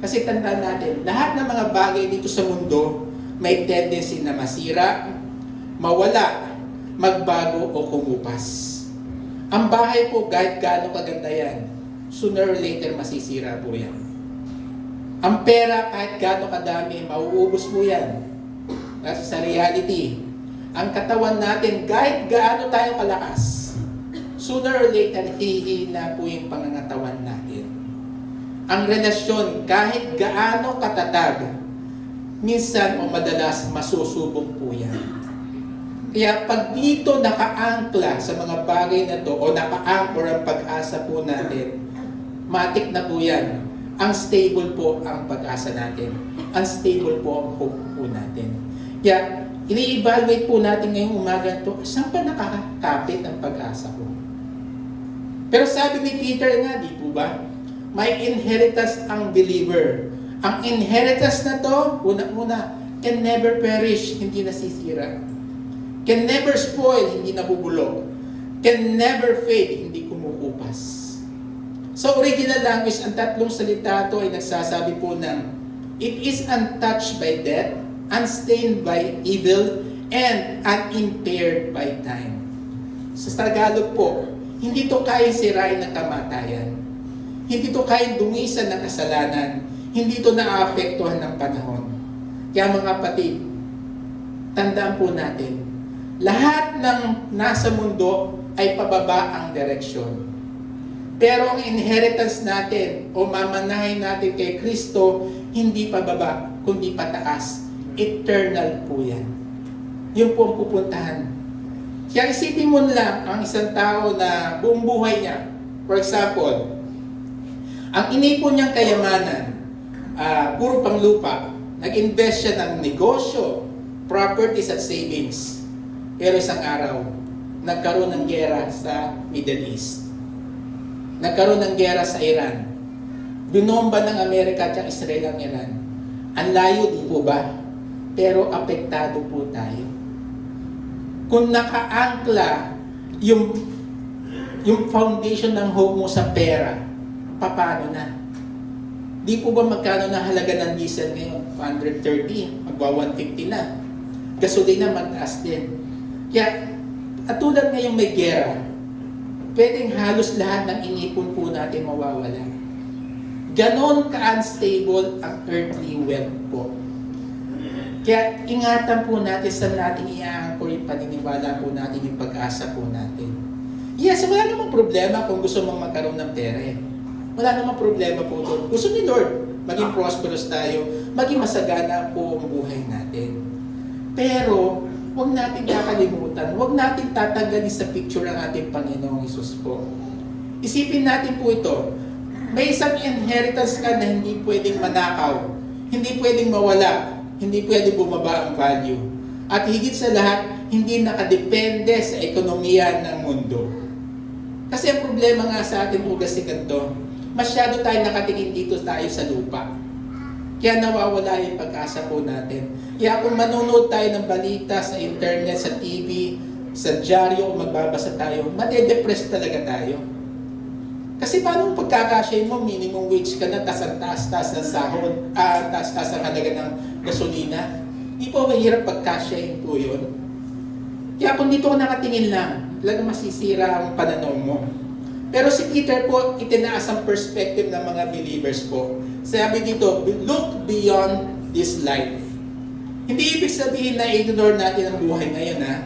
Kasi tandaan natin, lahat ng mga bagay dito sa mundo may tendency na masira, mawala, magbago o kumupas. Ang bahay po, kahit gaano kaganda yan, sooner or later masisira po yan. Ang pera, kahit gaano kadami, mauubos po yan. Kasi sa reality, ang katawan natin, kahit gaano tayo kalakas, sooner or later, hihina po yung pangangatawan natin. Ang relasyon, kahit gaano katatag, minsan o madalas masusubok po yan. Kaya pag dito nakaangkla sa mga bagay na to o naka-anchor ang pag-asa po natin, matik na po yan. Unstable po ang pag-asa natin. Unstable po ang hope po natin. Kaya ini-evaluate po natin ngayong umaga to, saan pa nakakapit ang pag-asa ko? Pero sabi ni Peter nga, di po ba? May inheritance ang believer. Ang inheritance na to, unang-una, can never perish, hindi nasisira. Can never spoil, hindi nabubulok. Can never fade, hindi kumukupas. Sa original language, ang tatlong salita to ay nagsasabi po ng it is untouched by death, unstained by evil, and unimpaired by time. Sa Tagalog po, hindi to kayang sirain ng kamatayan. Hindi to kayang dungisan ng kasalanan. Hindi to naaapektuhan ng panahon. Kaya mga kapatid, tandaan po natin, lahat ng nasa mundo ay pababa ang direksyon. Pero ang inheritance natin o mamanahin natin kay Kristo, hindi pababa, kundi pataas. Eternal po yan. Yun po ang pupuntahan. Kaya isipin mo lang ang isang tao na buong buhay niya. For example, ang inipon niyang kayamanan, puro panglupa, nag-invest siya ng negosyo, properties at savings. Pero isang araw, nagkaroon ng gera sa Middle East. Nagkaroon ng gera sa Iran. Binomba ng Amerika at Israel ang Iran. Ang layo, di po ba? Pero apektado po tayo. Kung nakaangkla yung foundation ng hope mo sa pera, paano na? Di po ba magkano na halaga ng diesel ngayon? 130, magwa 150 na. Gasolina magtaas din. Kaya, at tulad ngayong may gera, pwedeng halos lahat ng inipon po natin mawawala. Ganon ka-unstable ang earthly wealth po. Kaya ingatan po natin sa natin i-anchor yung paniniwala po natin, yung pag-asa po natin. Yes, wala namang problema kung gusto mong magkaroon ng pera eh. Wala namang problema po doon. Gusto ni Lord, maging prosperous tayo, maging masagana po ang buhay natin. Pero, huwag natin kakalimutan, huwag natin tatanggalin sa picture ang ating Panginoong Hesus po. Isipin natin po ito, may isang inheritance ka na hindi pwedeng manakaw, hindi pwedeng mawala, hindi pwedeng bumaba ang value. At higit sa lahat, hindi nakadepende sa ekonomiya ng mundo. Kasi ang problema nga sa atin po kasi ganito, masyado tayo nakatingin dito tayo sa lupa. Kaya nawawala yung pag-asa po natin. Kaya kung manonood tayo ng balita sa internet, sa TV, sa dyaryo, kung magbabasa tayo, madedepress talaga tayo. Kasi paano pagkakasya mo, minimum wage ka na, tas ang taas-taas ng sahod, taas-taas ang halaga ng gasolina. Di po mahirap pagkasyahin po yun. Kaya kung dito ka nakatingin lang, talagang masisira ang pananaw mo. Pero si Peter po, itinaas ang perspective ng mga believers po. Sabi dito, look beyond this life. Hindi ibig sabihin na ignore natin ang buhay ngayon, ha?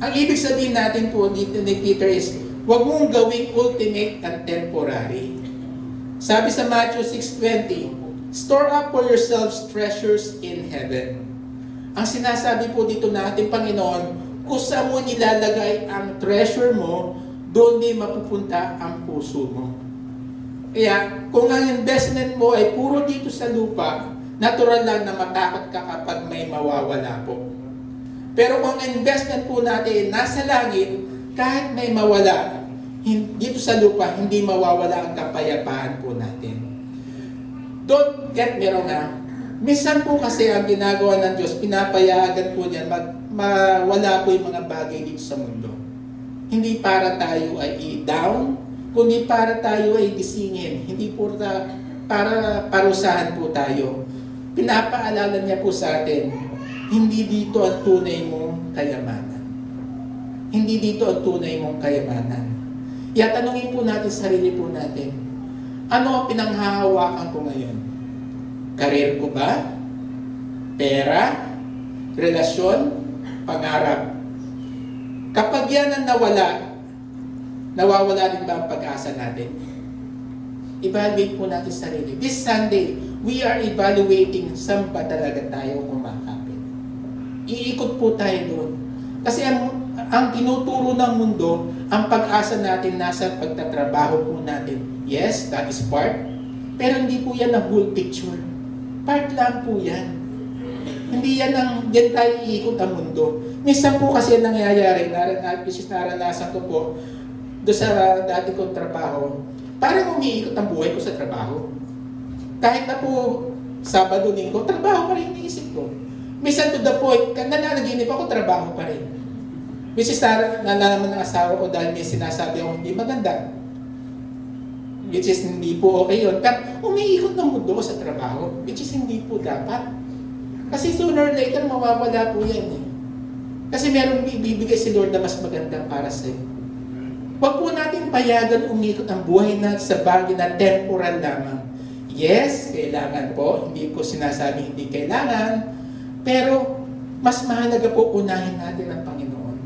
Ang ibig sabihin natin po dito ni Peter is, huwag mong gawing ultimate and temporary. Sabi sa Matthew 6:20, store up for yourselves treasures in heaven. Ang sinasabi po dito natin, Panginoon, kung saan mo nilalagay ang treasure mo, doon din mapupunta ang puso mo. Kaya, kung ang investment mo ay puro dito sa lupa, natural lang na matakot ka kapag may mawawala po. Pero kung ang investment po natin nasa langit, kahit may mawala, dito sa lupa, hindi mawawala ang kapayapaan po natin. Don't get me wrong, ha? Minsan po kasi ang ginagawa ng Diyos, pinapayagan po niya mawala po yung mga bagay dito sa mundo. Hindi para tayo ay i-down, kundi para tayo ay gisingin. Hindi po para parusahan po tayo. Pinapaalala niya po sa atin, hindi dito ang tunay mong kayamanan. Hindi dito ang tunay mong kayamanan. Tanungin po natin sarili po natin, ano ang pinanghahawakan ko ngayon? Karir ko ba? Pera? Relasyon? Pangarap? Kapag yan ang nawawala rin ba ang pag-asa natin? Evaluate po natin sarili. This Sunday, we are evaluating saan ba talaga tayo kumakapit. Iikot po tayo doon. Kasi ang tinuturo ng mundo, ang pag-asa natin nasa pagtatrabaho po natin. Yes, that is part. Pero hindi po yan ang whole picture. Part lang po yan. Hindi yan diyan tayo iikot ang mundo. Minsan po kasi yan nangyayari, naranasan ko po, doon sa dati kong trabaho, parang umiikot ang buhay ko sa trabaho. Kahit na po Sabado, Linggo, trabaho pa rin iniisip ko. Minsan to the point, nananaginip ako, trabaho pa rin. Which is nalalaman ng asawa ko dahil may sinasabi ako hindi maganda. Which is hindi po okay yun. Pero umiikot ng mundo ko sa trabaho, which is hindi po dapat. Kasi sooner or later, mawawala po yan eh. Kasi meron ibibigay si Lord na mas maganda para sa iyo. Huwag po natin payagan umikot ang buhay na sa bagay na temporal lamang. Yes, kailangan po. Hindi ko sinasabi hindi kailangan. Pero mas mahalaga po unahin natin ang Panginoon.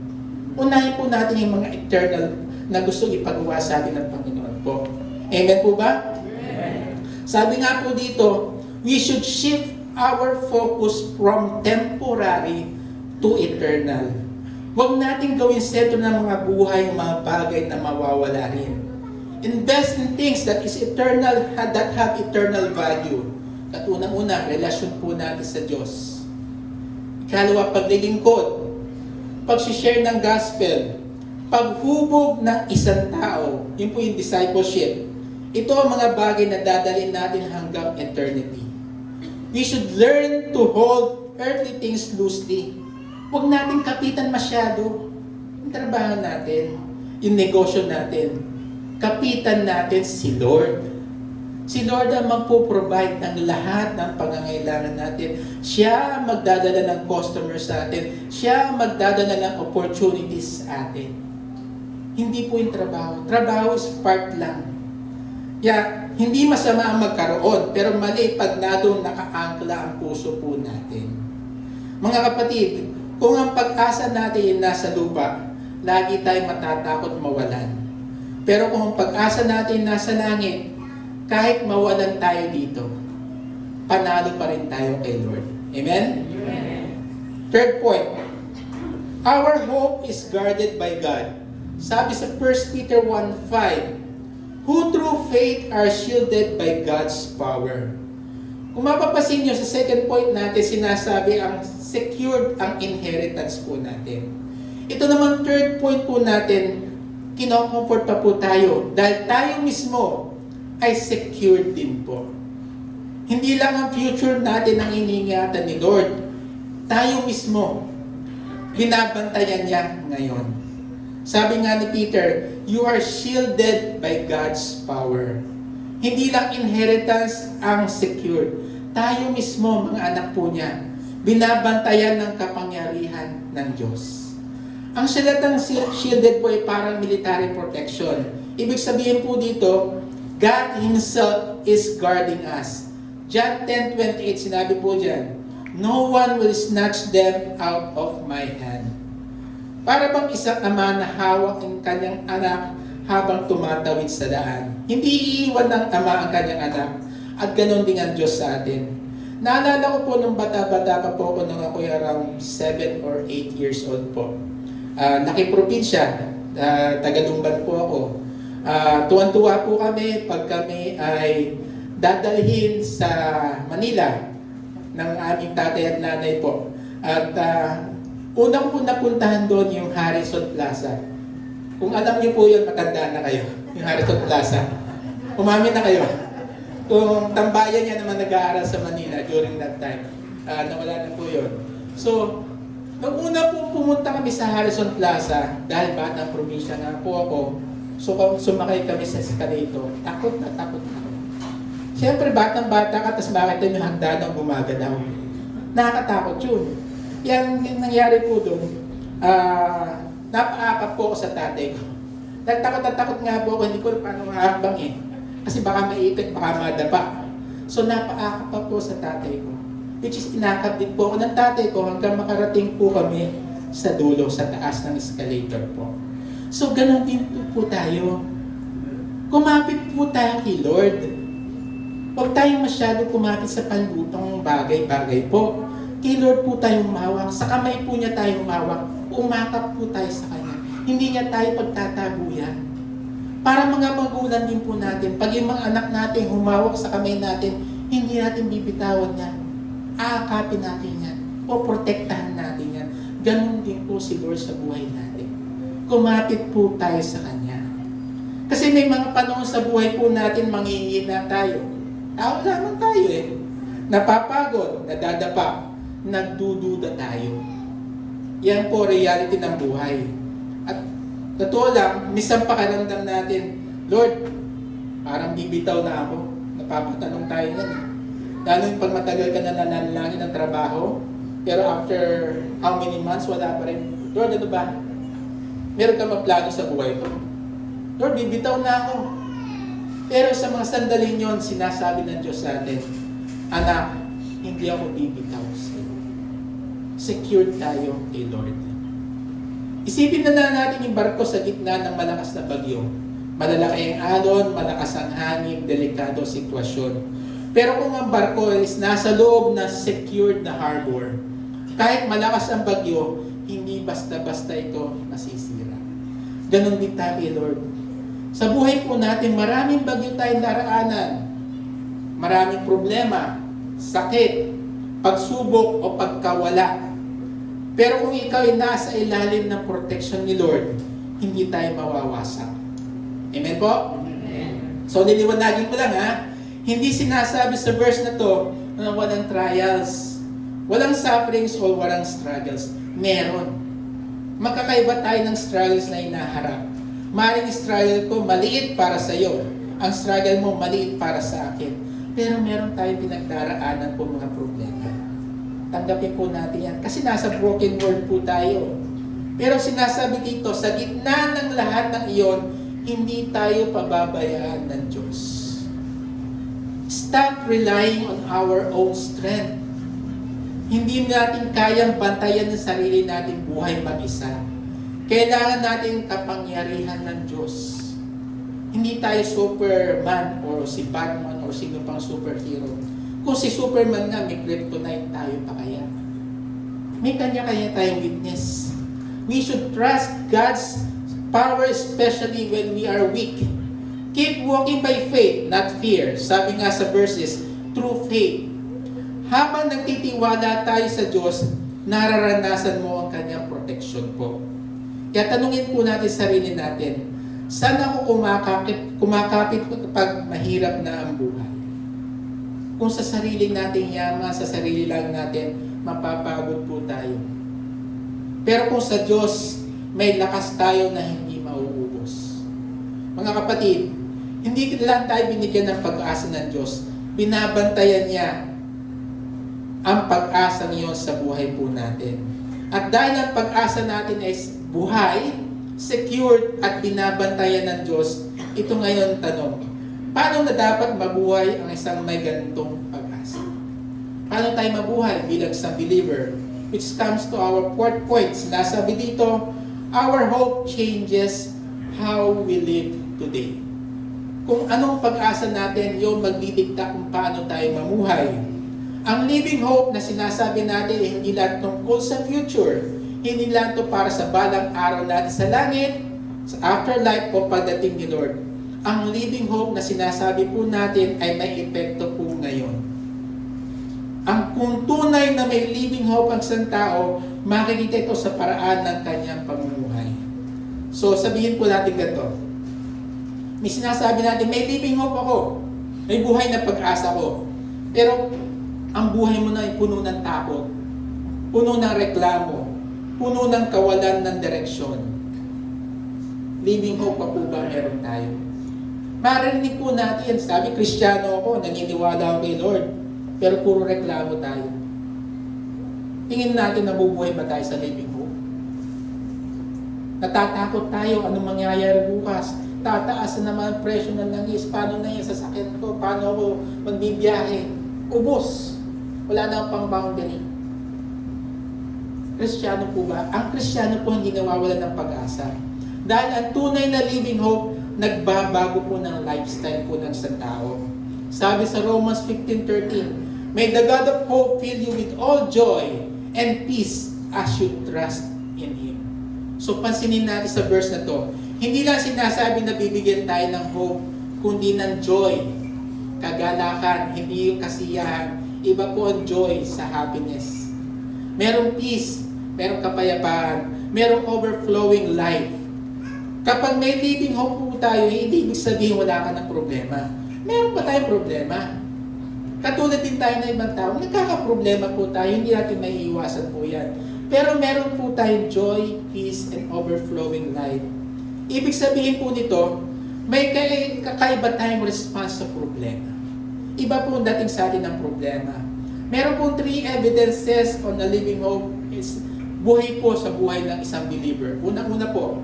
Unahin po natin yung mga eternal na gusto ipagawa sa atin ng Panginoon po. Amen po ba? Amen. Sabi nga po dito, we should shift our focus from temporary to eternal. Huwag natin gawin sentro ng mga buhay, mga bagay na mawawala rin. Invest in things that is eternal, that have eternal value. At unang-una, relasyon po natin sa Diyos. Ikalawa, paglilingkod, pag-share ng gospel, paghubog ng isang tao, yun po yung discipleship. Ito ang mga bagay na dadalhin natin hanggang eternity. We should learn to hold earthly things loosely. Huwag natin kapitan masyado yung trabaho natin, yung negosyo natin. Kapitan natin si Lord. Si Lord ang magpo-provide ng lahat ng pangangailangan natin. Siya magdadala ng customers sa atin. Siya magdadala ng opportunities sa atin. Hindi po yung trabaho. Trabaho is part lang. Hindi masama ang magkaroon, pero mali pag nadong nakaangkla ang puso po natin. Mga kapatid, kung ang pag-asa natin nasa lupa, lagi tayong matatakot mawalan. Pero kung ang pag-asa natin nasa langit, kahit mawalan tayo dito, panalo pa rin tayo kay Lord. Amen? Amen. Third point, our hope is guarded by God. Sabi sa 1 Peter 1:5, who through faith are shielded by God's power. Kung mapapasin nyo sa second point natin, sinasabi ang secured ang inheritance po natin. Ito naman third point po natin, kino-comfort pa po tayo dahil tayo mismo ay secured din po. Hindi lang ang future natin ang iniingatan ni Lord. Tayo mismo, binabantayan niya ngayon. Sabi nga ni Peter, you are shielded by God's power. Hindi lang inheritance ang secured. Tayo mismo, mga anak po niya, binabantayan ng kapangyarihan ng Diyos. Ang silatang shielded po ay parang military protection. Ibig sabihin po dito, God Himself is guarding us. John 10:28, sinabi po dyan, no one will snatch them out of my hand. Para bang isang ama na hawak ang kanyang anak habang tumatawid sa daan. Hindi iiwan ng ama ang kanyang anak. At ganon din ang Diyos sa atin. Naalala ko po nung bata-bata pa po ako nung ako around 7 or 8 years old po. Nakiprobinsya, Tagalumban po ako. Tuwan-tuwa po kami pag kami ay dadalhin sa Manila ng aming tatay at nanay po. At unang po napuntahan doon yung Harrison Plaza. Kung alam niyo po yun, matanda na kayo. Yung Harrison Plaza. Umamin na kayo. Kung tambayan niya naman nag-aaral sa Manila during that time, nawala na po yun. So, nung una po pumunta kami sa Harrison Plaza, dahil batang probinsya nga po ako, so sumakay kami sa escalator, takot na takot na ako. Siyempre, batang-bata ka, tapos makita niyo hagdanang gumagalaw. Nakakatakot yun. Yan yung nangyari po doon. Napaakap po ako sa tatay ko. Nagtakot na takot nga po ako, hindi ko paano maakbang eh. Kasi baka maikot, baka madapa. So napaakap pa po sa tatay ko. Which is inakap din po ako ng tatay ko hanggang makarating po kami sa dulo, sa taas ng escalator po. So ganun din po tayo. Kumapit po tayo kay Lord. Huwag tayong masyado kumapit sa panlutong bagay-bagay po. Kay Lord po tayong umawak. Sa kamay po niya tayo umawak. Umakap po tayo sa Kanya. Hindi niya tayo pagtataguyan. Para mga magulang din po natin, pag yung mga anak natin humawak sa kamay natin, hindi natin bibitawan yan. Aakapin natin yan. O protektahan natin yan. Ganun din po si Lord sa buhay natin. Kumapit po tayo sa Kanya. Kasi may mga panahon sa buhay po natin, manghihina tayo. Tao lamang tayo eh. Napapagod, nadadapa, nagdududa tayo. Yan po reality ng buhay. At totoo lang, minsan pakiramdam natin, Lord, parang bibitaw na ako. Napapatanong tayo yan eh. Lalo yung pag matagal ka na nananalangin ng trabaho, pero after how many months, wala pa rin. Lord, ano ba? Meron ka maplano sa buhay ko. Lord, bibitaw na ako. Pero sa mga sandaling yon, sinasabi ng Diyos sa atin, anak, hindi ako bibitaw sa iyo. Secured tayo kay Lord. Isipin na natin yung barko sa gitna ng malakas na bagyo. Malalaki ang alon, malakas ang hangin, delikado sitwasyon. Pero kung ang barko is nasa loob na secured na harbor, kahit malakas ang bagyo, hindi basta-basta ito masisira. Ganon din tayo kay Lord. Sa buhay po natin, maraming bagyo tayong daraanan. Maraming problema, sakit, pagsubok o pagkawala. Pero kung ikaw ay nasa ilalim ng protection ni Lord, hindi tayo mawawasak. Amen po? Amen. So niliwanagin ko lang ha, hindi sinasabi sa verse na to na walang trials, walang sufferings o walang struggles. Meron. Magkakaiba tayo ng struggles na inaharap. Maring struggle ko maliit para sa iyo. Ang struggle mo maliit para sa akin. Pero meron tayong pinagdaraanan po mga problema. Tanggapin po natin yan. Kasi nasa broken world po tayo. Pero sinasabi dito, sa gitna ng lahat ng iyon, hindi tayo pababayaan ng Diyos. Stop relying on our own strength. Hindi natin kayang bantayan ng sarili natin buhay mag-isa. Kailangan natin kapangyarihan ng Diyos. Hindi tayo Superman o si Batman o sino pang superhero. Kung si Superman nga, may kryptonite tayo pa kaya. May kanya-kanya tayong witness. We should trust God's power especially when we are weak. Keep walking by faith, not fear. Sabi nga sa verses, through faith. Habang nagtitiwala tayo sa Diyos, nararanasan mo ang kanyang protection po. Kaya tanungin po natin sarili natin, saan ako kumakapit kapag mahirap na ang buhay? Kung sa sarili nating yaman, sa sarili lang natin, mapapagod po tayo. Pero kung sa Diyos, may lakas tayo na hindi mauubos. Mga kapatid, hindi lang tayo binigyan ng pag-asa ng Diyos, binabantayan niya ang pag-asa niyon sa buhay po natin. At dahil ang pag-asa natin ay buhay, secured at binabantayan ng Diyos, ito ngayon tanong, paano na dapat mabuhay ang isang may ganitong pag-asa? Paano tayo mabuhay bilang isang believer? Which comes to our fourth point. Sinasabi dito, our hope changes how we live today. Kung anong pag-asa natin, yung magdidikta kung paano tayo mamuhay. Ang living hope na sinasabi natin ay hindi lang tungkol sa future. Hindi lang ito para sa balang araw natin sa langit, sa afterlife o pagdating ni Lord. Ang living hope na sinasabi po natin ay may epekto po ngayon. Ang kung tunay na may living hope ang isang tao, makikita ito sa paraan ng kanyang pamumuhay. So sabihin po natin ganito. May sinasabi natin, may living hope ako. May buhay na pag-asa ko. Pero ang buhay mo na ay puno ng takot, puno ng reklamo, puno ng kawalan ng direksyon. Living hope pa po ba meron tayo? Marinig po natin, sabi, Kristiyano ako, naniniwala ako kay Lord, pero puro reklamo tayo. Tingin natin nabubuhay ba tayo sa living hope? Natatakot tayo, anong mangyayari bukas? Tataas na naman ang presyo ng langis, paano na yung sasakyan ko? Paano ako magbibiyahe? Ubos. Wala na pang boundary. Kristiyano po ba? Ang Kristiyano po hindi nawawalan ng pag-asa. Dahil ang tunay na living hope, nagbabago po ng lifestyle po ng isang tao. Sabi sa Romans 15:13, "May the God of hope fill you with all joy and peace as you trust in Him." So pansinin natin sa verse na to, hindi lang sinasabi na bibigyan tayo ng hope, kundi ng joy, kagalakan, hindi yung kasiyahan. Iba po ang joy sa happiness. Merong peace, merong kapayapaan, merong overflowing life. Kapag may living hope po tayo, hindi ibig sabihin wala ka ng problema. Meron pa tayong problema. Katulad din tayo ng ibang tao, nagkakaproblema po tayo, hindi natin may iwasan po yan. Pero meron po tayong joy, peace, and overflowing life. Ibig sabihin po nito, may kakaiba tayong response sa problema. Iba po ang dating sa atin ng problema. Meron po 3 evidences on the living hope is buhay po sa buhay ng isang believer. Una-una po,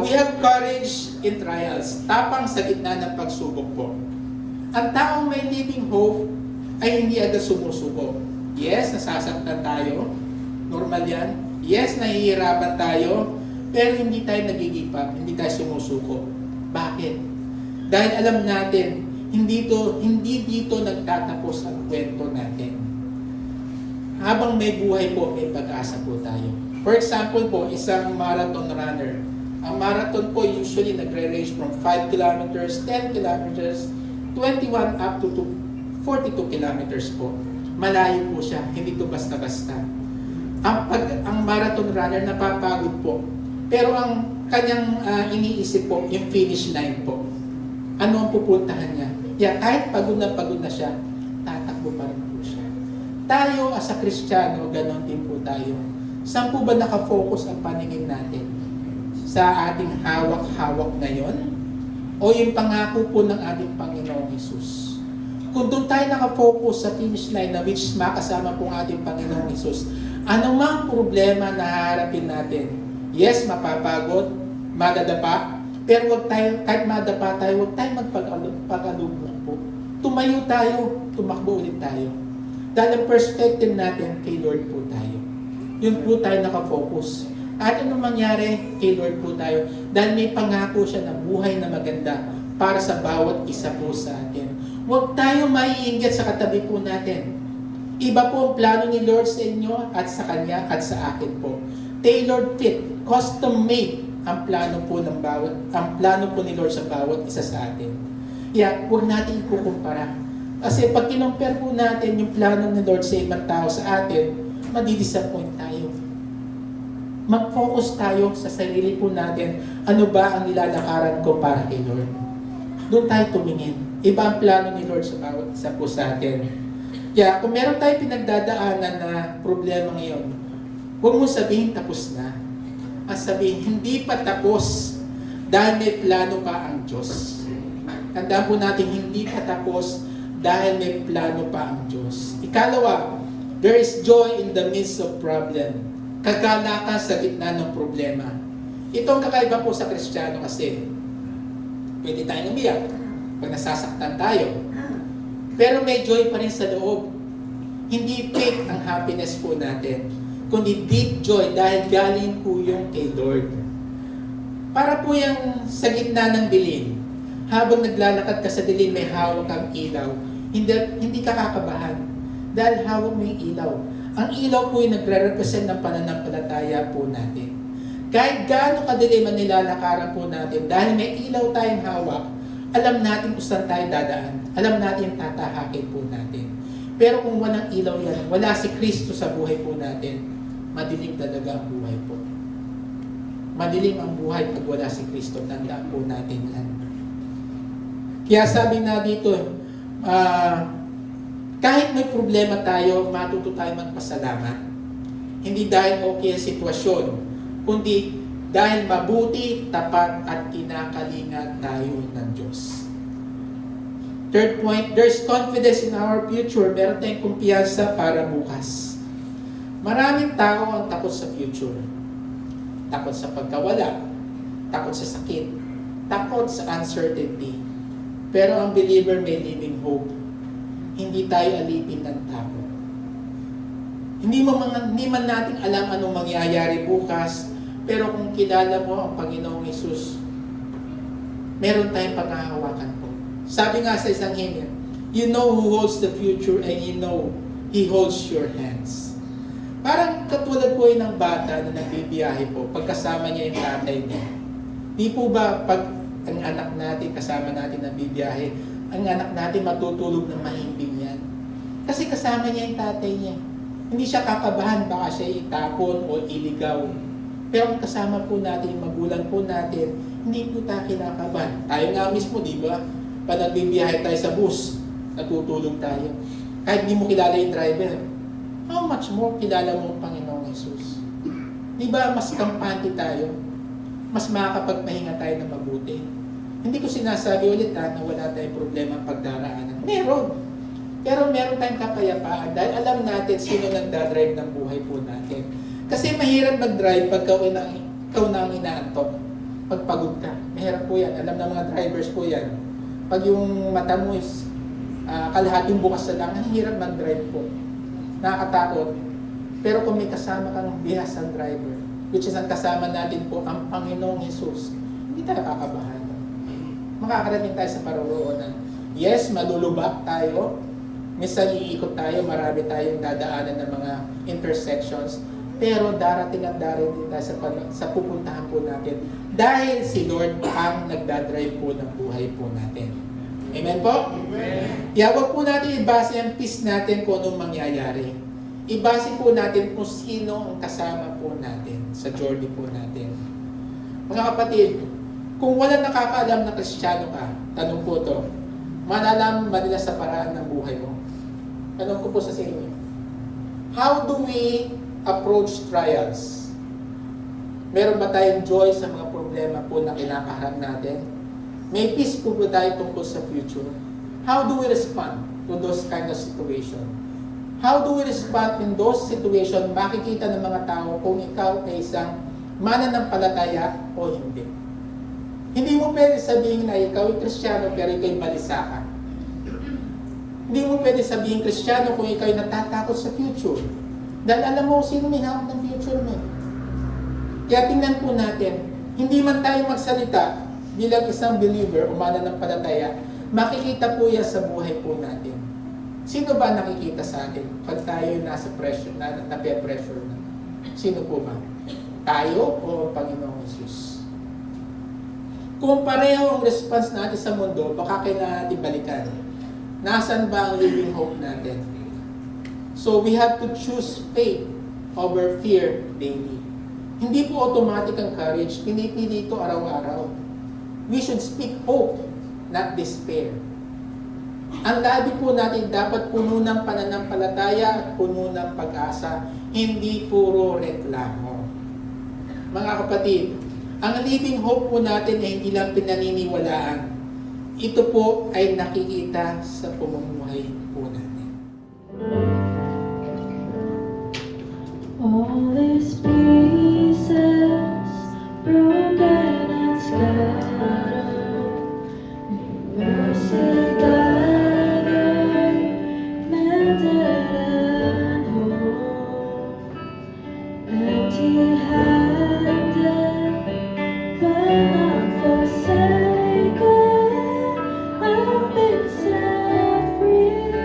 we have courage in trials. Tapang sa gitna ng pagsubok po. Ang taong may living hope ay hindi agad sumusuko. Yes, nasasaktan tayo. Normal yan. Yes, nahihirapan tayo. Pero hindi tayo nag-give up. Hindi tayo sumusuko. Bakit? Dahil alam natin, hindi dito nagtatapos ang kwento natin. Habang may buhay po, may pag-asa po tayo. For example po, isang marathon runner. Ang marathon po usually nagre-range from 5 kilometers, 10 kilometers, 21 up to 42 kilometers po. Malayo po siya, hindi to basta-basta. Ang marathon runner napapagod po. Pero ang kanyang iniisip po, yung finish line po. Ano ang pupuntahan niya? Kahit pagod na siya, tatakbo pa rin po siya. Tayo as a Kristiyano, ganon din po tayo. Saan po ba nakafocus ang paningin natin? Sa ating hawak-hawak ngayon? O yung pangako po ng ating Panginoong Hesus? Kung doon tayo nakafocus sa finish line na which makasama po ang ating Panginoong Hesus, anumang problema na haharapin natin, yes, mapapagod, madadapa, pero wag tayo, kahit madapa tayo, wag tayo magpag-alubog po. Tumayo tayo, tumakbo ulit tayo. Dahil ang perspective natin, kay Lord po tayo. Yun po tayo nakafocus. At anong mangyari, kay Lord po tayo. Dahil may pangako siya na buhay na maganda para sa bawat isa po sa atin. Huwag tayo maiinggit sa katabi po natin. Iba po ang plano ni Lord sa inyo at sa Kanya at sa akin po. Tailored fit, custom made ang plano po ni Lord sa bawat isa sa atin. Huwag natin ikukumpara. Kasi pag kinumpare po natin yung plano ni Lord sa ibang tao sa atin, madidisappoint tayo. Mag-focus tayo sa sarili po natin, ano ba ang nilalakaran ko para kay Lord. Doon tayo tumingin. Iba ang plano ni Lord sa bawat isa po sa atin. Kung meron tayo pinagdadaanan na problema ngayon, huwag mo sabihin tapos na. Ang sabihin, hindi pa tapos dahil may plano pa ang Diyos. Tandaan po natin, hindi pa tapos dahil may plano pa ang Diyos. Ikalawa, there is joy in the midst of problem. Kagalakan sa gitna ng problema. Itong kakaiba po sa Kristiyano kasi, pwede tayong umiyak pag nasasaktan tayo. Pero may joy pa rin sa loob. Hindi fake ang happiness po natin, kundi deep joy dahil galing po yung kay Lord. Para po yung sa gitna ng dilim, habang naglalakad ka sa dilim, may hawak kang ilaw, hindi ka kakabahan dahil hawak mo yung ilaw. Ang ilaw po yung nagre-represent ng pananampalataya po natin. Kahit gaano kadilim ang nilalakaran po natin, dahil may ilaw tayong hawak, alam natin kung saan tayo dadaan. Alam natin yung tatahakin po natin. Pero kung walang ilaw yan, wala si Kristo sa buhay po natin, madilim talaga ang buhay po. Madilim ang buhay pag wala si Kristo. Tandaan po natin yan. Kaya sabi na dito, kahit may problema tayo, matuto tayo magpasalamat. Hindi dahil okay ang sitwasyon, kundi dahil mabuti, tapat at kinakalinga tayo ng Diyos. Third point, there's confidence in our future. Meron tayong kumpiyansa para bukas. Maraming tao ang takot sa future. Takot sa pagkawala, takot sa sakit, takot sa uncertainty. Pero ang believer may living hope. Hindi tayo alipin ng takot. Hindi man natin alam anong mangyayari bukas, pero kung kilala mo ang Panginoong Hesus, meron tayong paghahawakan po. Sabi nga sa isang hymn, you know who holds the future and you know He holds your hands. Parang katulad po yun ng bata na nagbibiyahe po, pagkasama niya yung tatay niya. Di po ba pag ang anak natin, kasama natin nagbibiyahe, ang anak natin matutulog ng mahimbing yan? Kasi kasama niya yung tatay niya. Hindi siya kakabahan, baka siya itapon o iligaw. Pero kung kasama po natin, yung magulang po natin, hindi po tayo kinakabahan. Tayo nga mismo, di ba? Pag nagbibiyahe tayo sa bus, natutulog tayo. Kahit hindi mo kilala yung driver, how much more kilala mo ang Panginoong Hesus? Di ba mas kampante tayo? Mas makakapagpahinga tayo ng mabuti. Hindi ko sinasabi ulit na wala tayong problema ang pagdaraanan. Meron. Pero meron tayong kapayapaan dahil alam natin sino nagdadrive ng buhay po natin. Kasi mahirap mag-drive pag ikaw na ang inaantok. Pag pagod ka. Mahirap po yan. Alam ng mga drivers po yan. Pag yung mata mo is kalahating bukas na lang, ang hirap mag-drive po. Nakakatakot. Pero kung may kasama kang bihasang driver, which is ang kasama natin po, ang Panginoong Hesus, hindi tayo kakabahan. Makakarating tayo sa paroroonan. Yes, malulubak tayo. Minsan iikot tayo, marami tayong dadaanan ng mga intersections. Pero darating at darating tayo sa pupuntahan po natin. Dahil si Lord ang nagdadrive po ng buhay po natin. Amen po? Amen. Kaya wag po natin ibase ang peace natin kung anong mangyayari. Ibase po natin kung sino ang kasama po natin sa journey po natin. Mga kapatid, kung wala nakakaalam na Kristiyano ka, tanong po to, malalam ba nila sa paraan ng buhay mo? Tanong ko po sa inyo. How do we approach trials? Meron ba tayong joy sa mga problema po na kinakaharap natin? May peace po ba tayo tungkol sa future? How do we respond to those kind of situation? How do we respond in those situation? Makikita ng mga tao kung ikaw ay isang mananampalataya o hindi. Hindi mo pwede sabihin na ikaw ay Kristiyano pero ikaw ay balisa ka. Hindi mo pwede sabihin Kristiyano kung ikaw ay natatakot sa future. Dahil alam mo sino may hawak ng future mo. Kaya tingnan po natin, hindi man tayo magsalita bilang isang believer o mananampalataya, makikita po yan sa buhay po natin. Sino ba nakikita sa atin pag tayo nasa pressure, nape-pressure na? Sino po ba? Tayo o Panginoong Hesus? Kung pareho ang response natin sa mundo, baka kailangan natin balikan. Nasaan ba ang living hope natin? So we have to choose faith over fear daily. Hindi po automatic ang courage, pinipili ito araw-araw. We should speak hope, not despair. Ang labi po natin dapat puno ng pananampalataya at puno ng pag-asa, hindi puro reklamo. Mga kapatid, ang living hope po natin ay hindi lang pinaniniwalaan. Ito po ay nakikita sa pamumuhay po natin. All these pieces broken and scattered, mercy gathered, mended and whole, empty-handed, but not forsaken. I've been set free.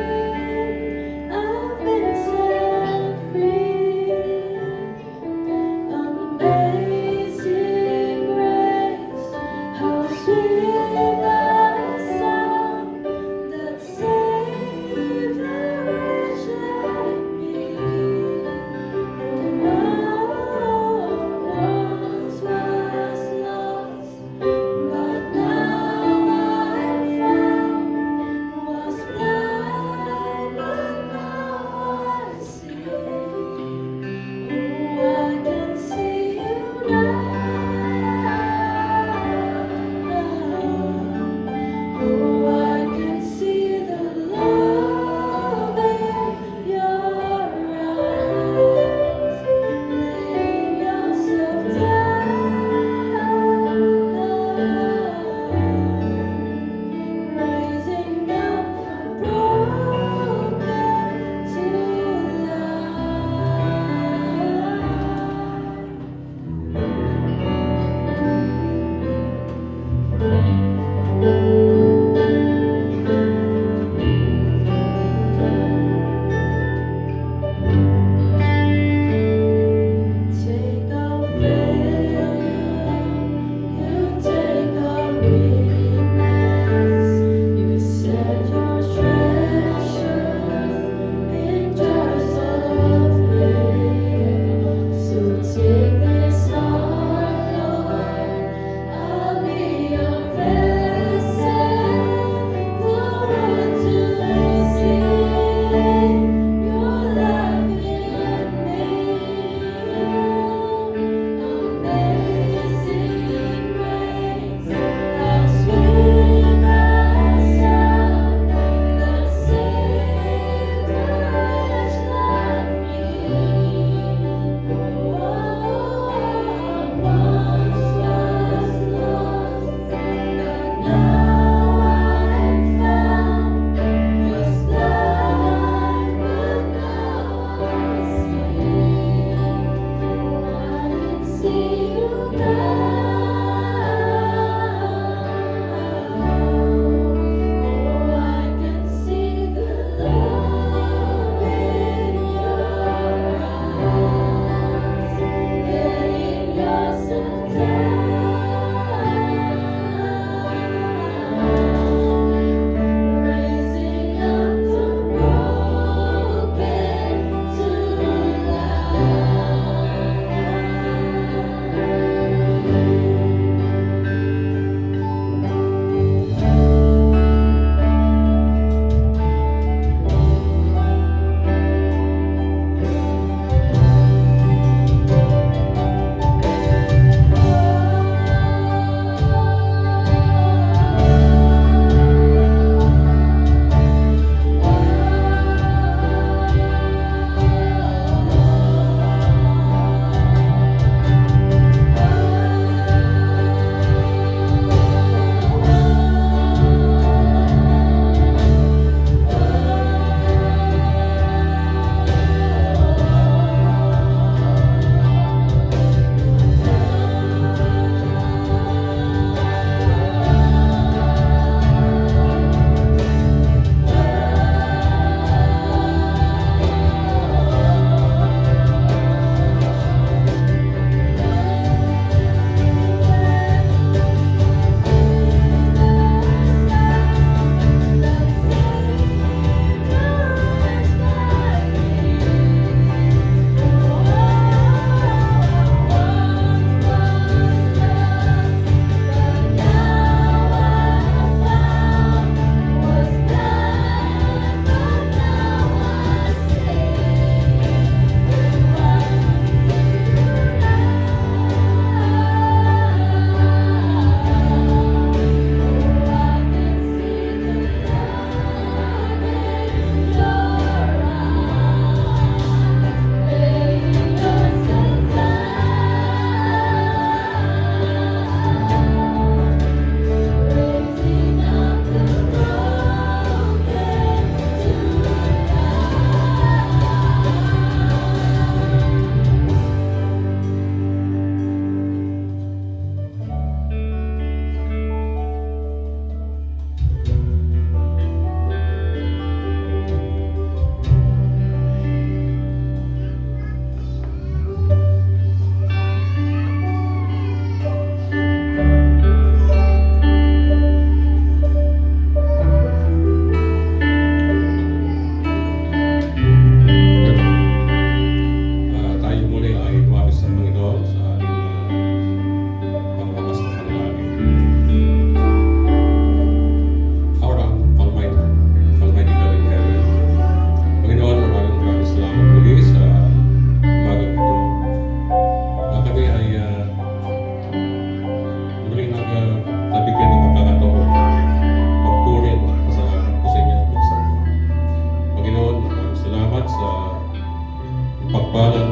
mapagpalang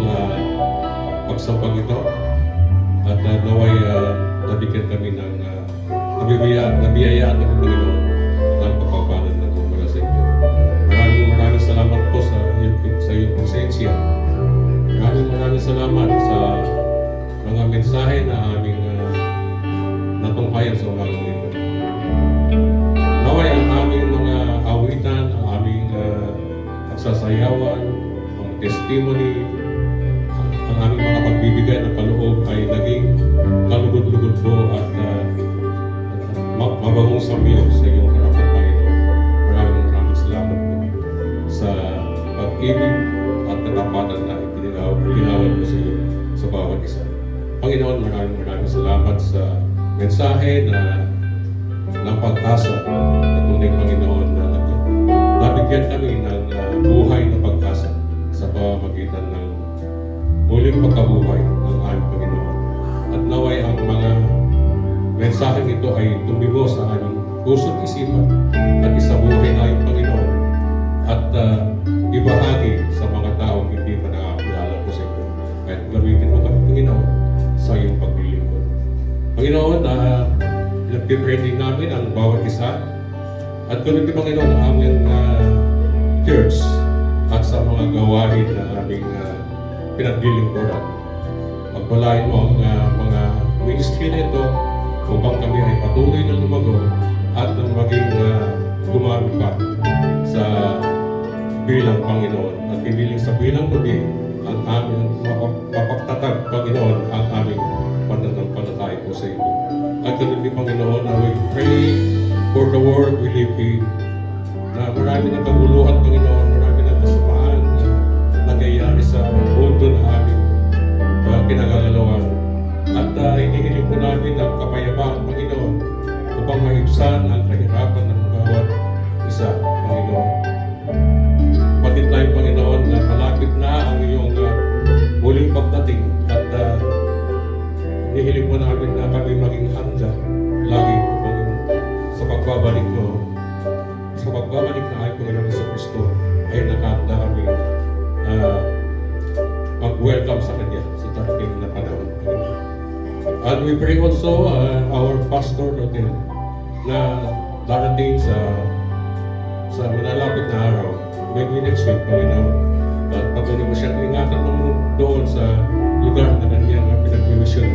pagsambang ito at naway nabigyan kami ng nabiyayaan ng Panginoon ng pagpapalan ng mula sa inyo. Maraming salamat po sa iyong presensya. Maraming salamat sa mga mensahe na aming natunghayan sa umagang ito. Naway ang aming mga awitan, ang aming pagsasayawan, mga testimony, ang aming mga pagbibigay ng kaloob ay naging kalugod-lugod po at mabangong samyo sa iyong harapan, Panginoon. Maraming salamat po sa pag-ibig at katapatan na ipinawal po sa iyo sa bawat isa. Panginoon, maraming salamat sa mensahe ng pag-asa na tunay, Panginoon, na nabigyan kami ng buhay na pag-asa sa pamamagitan ng muling pagkabuhay ng aming Panginoon. At naway ang mga mensaheng ito ay tumibo sa aming puso't isipan at isabuhay na aming Panginoon at ibahagi sa mga taong hindi pa nakakilala po sa iyo. Kahit gamitin mo kami, Panginoon, sa iyong paglilingkod. Panginoon, pinag-pray din namin ang bawat isa at ganoon din, Panginoon, ang aming church at sa mga gawain na aming pinaglilingkuran. Pagpalain mo ang mga ministry na ito upang kami ay patuloy na lumago at maging dumami pa sa bilang Panginoon at hindi sa bilang kundi ang aming mapagtatag, Panginoon, ang aming pananampalataya po sa iyo. At ganoon din, Panginoon, na we pray for the world we live in, na marami ng kaguluhan, Panginoon, marami ng kasamaan na nangyayari sa mundo na aming kinagagalawan. At hinihiling po namin ang kapayapaan, Panginoon, upang maibsan ang kahirapan ng bawat isa, Panginoon. Batid tayo, Panginoon, na malapit na ang iyong muling pagdating at hinihiling po namin na kami maging handa lagi po, Panginoon, sa pagbabalik mo. Sa pagbabalik na ay Panginoon sa Kristo ay nakahanda kami mag-welcome sa Kanya sa darating na panahon. And we pray also our pastor natin na darating sa malalapit na araw, maybe next week, Panginoon. At pagdating mo siyang ingatan doon sa lugar na kanyang pinag-misyon.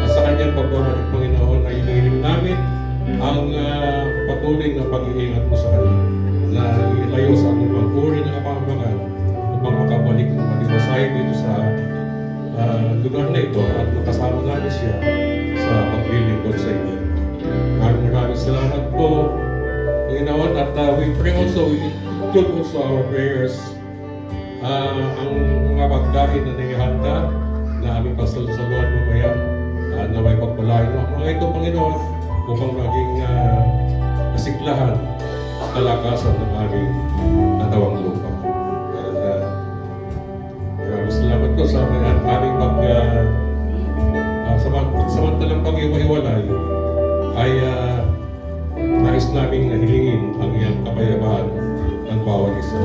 At sa kanyang pagbabalik, Panginoon, ay hinihiling namin ang patuloy na pag-iingat mo sa kanya na ilayo sa anumang uri ng kapamakan upang makabalik ng matibasahin dito sa lugar na ito at makasama namin siya sa paglilingkod sa inyo. Maraming salamat po, Panginoon, at we pray also, we include also our prayers ang mga pagkain na nangihanda na aming pasalusaluhan mo kaya na may pagpalain mo. Mga ito, Panginoon, upang maging kasiklahan at kalakasan ng aming katawang lupa. Maraming salamat ko sa aming samantalang pag-iwa-iwalay ay nais naming hilingin ang iyang kapayapaan ng bawat isa.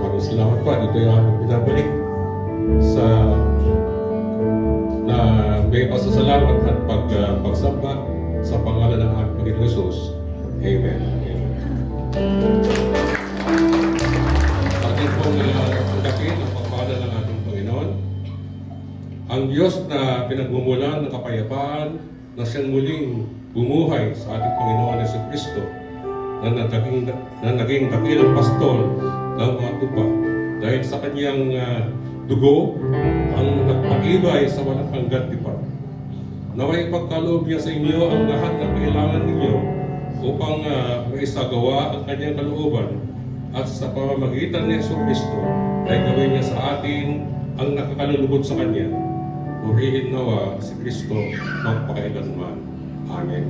Maraming salamat pa. Ito yung aming pinabalik sa na may pasasalamat at pagsamba sa pangalan ng ating Panginoon Jesus. Amen. Atin pong tanggapin ang pagpapala ng ating Panginoon. Ang Diyos na pinagmumulan ng kapayapaan na siyang muling bumuhay sa ating Panginoon Yesu Kristo na naging dakilang pastol ng mga tupa dahil sa kanyang dugo ang nagpatibay sa walang hanggan tipan. Naway ipagkaloob niya sa inyo ang lahat ng kailangan ninyo upang maisagawa ang kanyang kalooban at sa pamamagitan ni Yesu Kristo ay gawin niya sa atin ang nakakalulubod sa kanya. Purihin nawa si Kristo magpakailanman. Amen.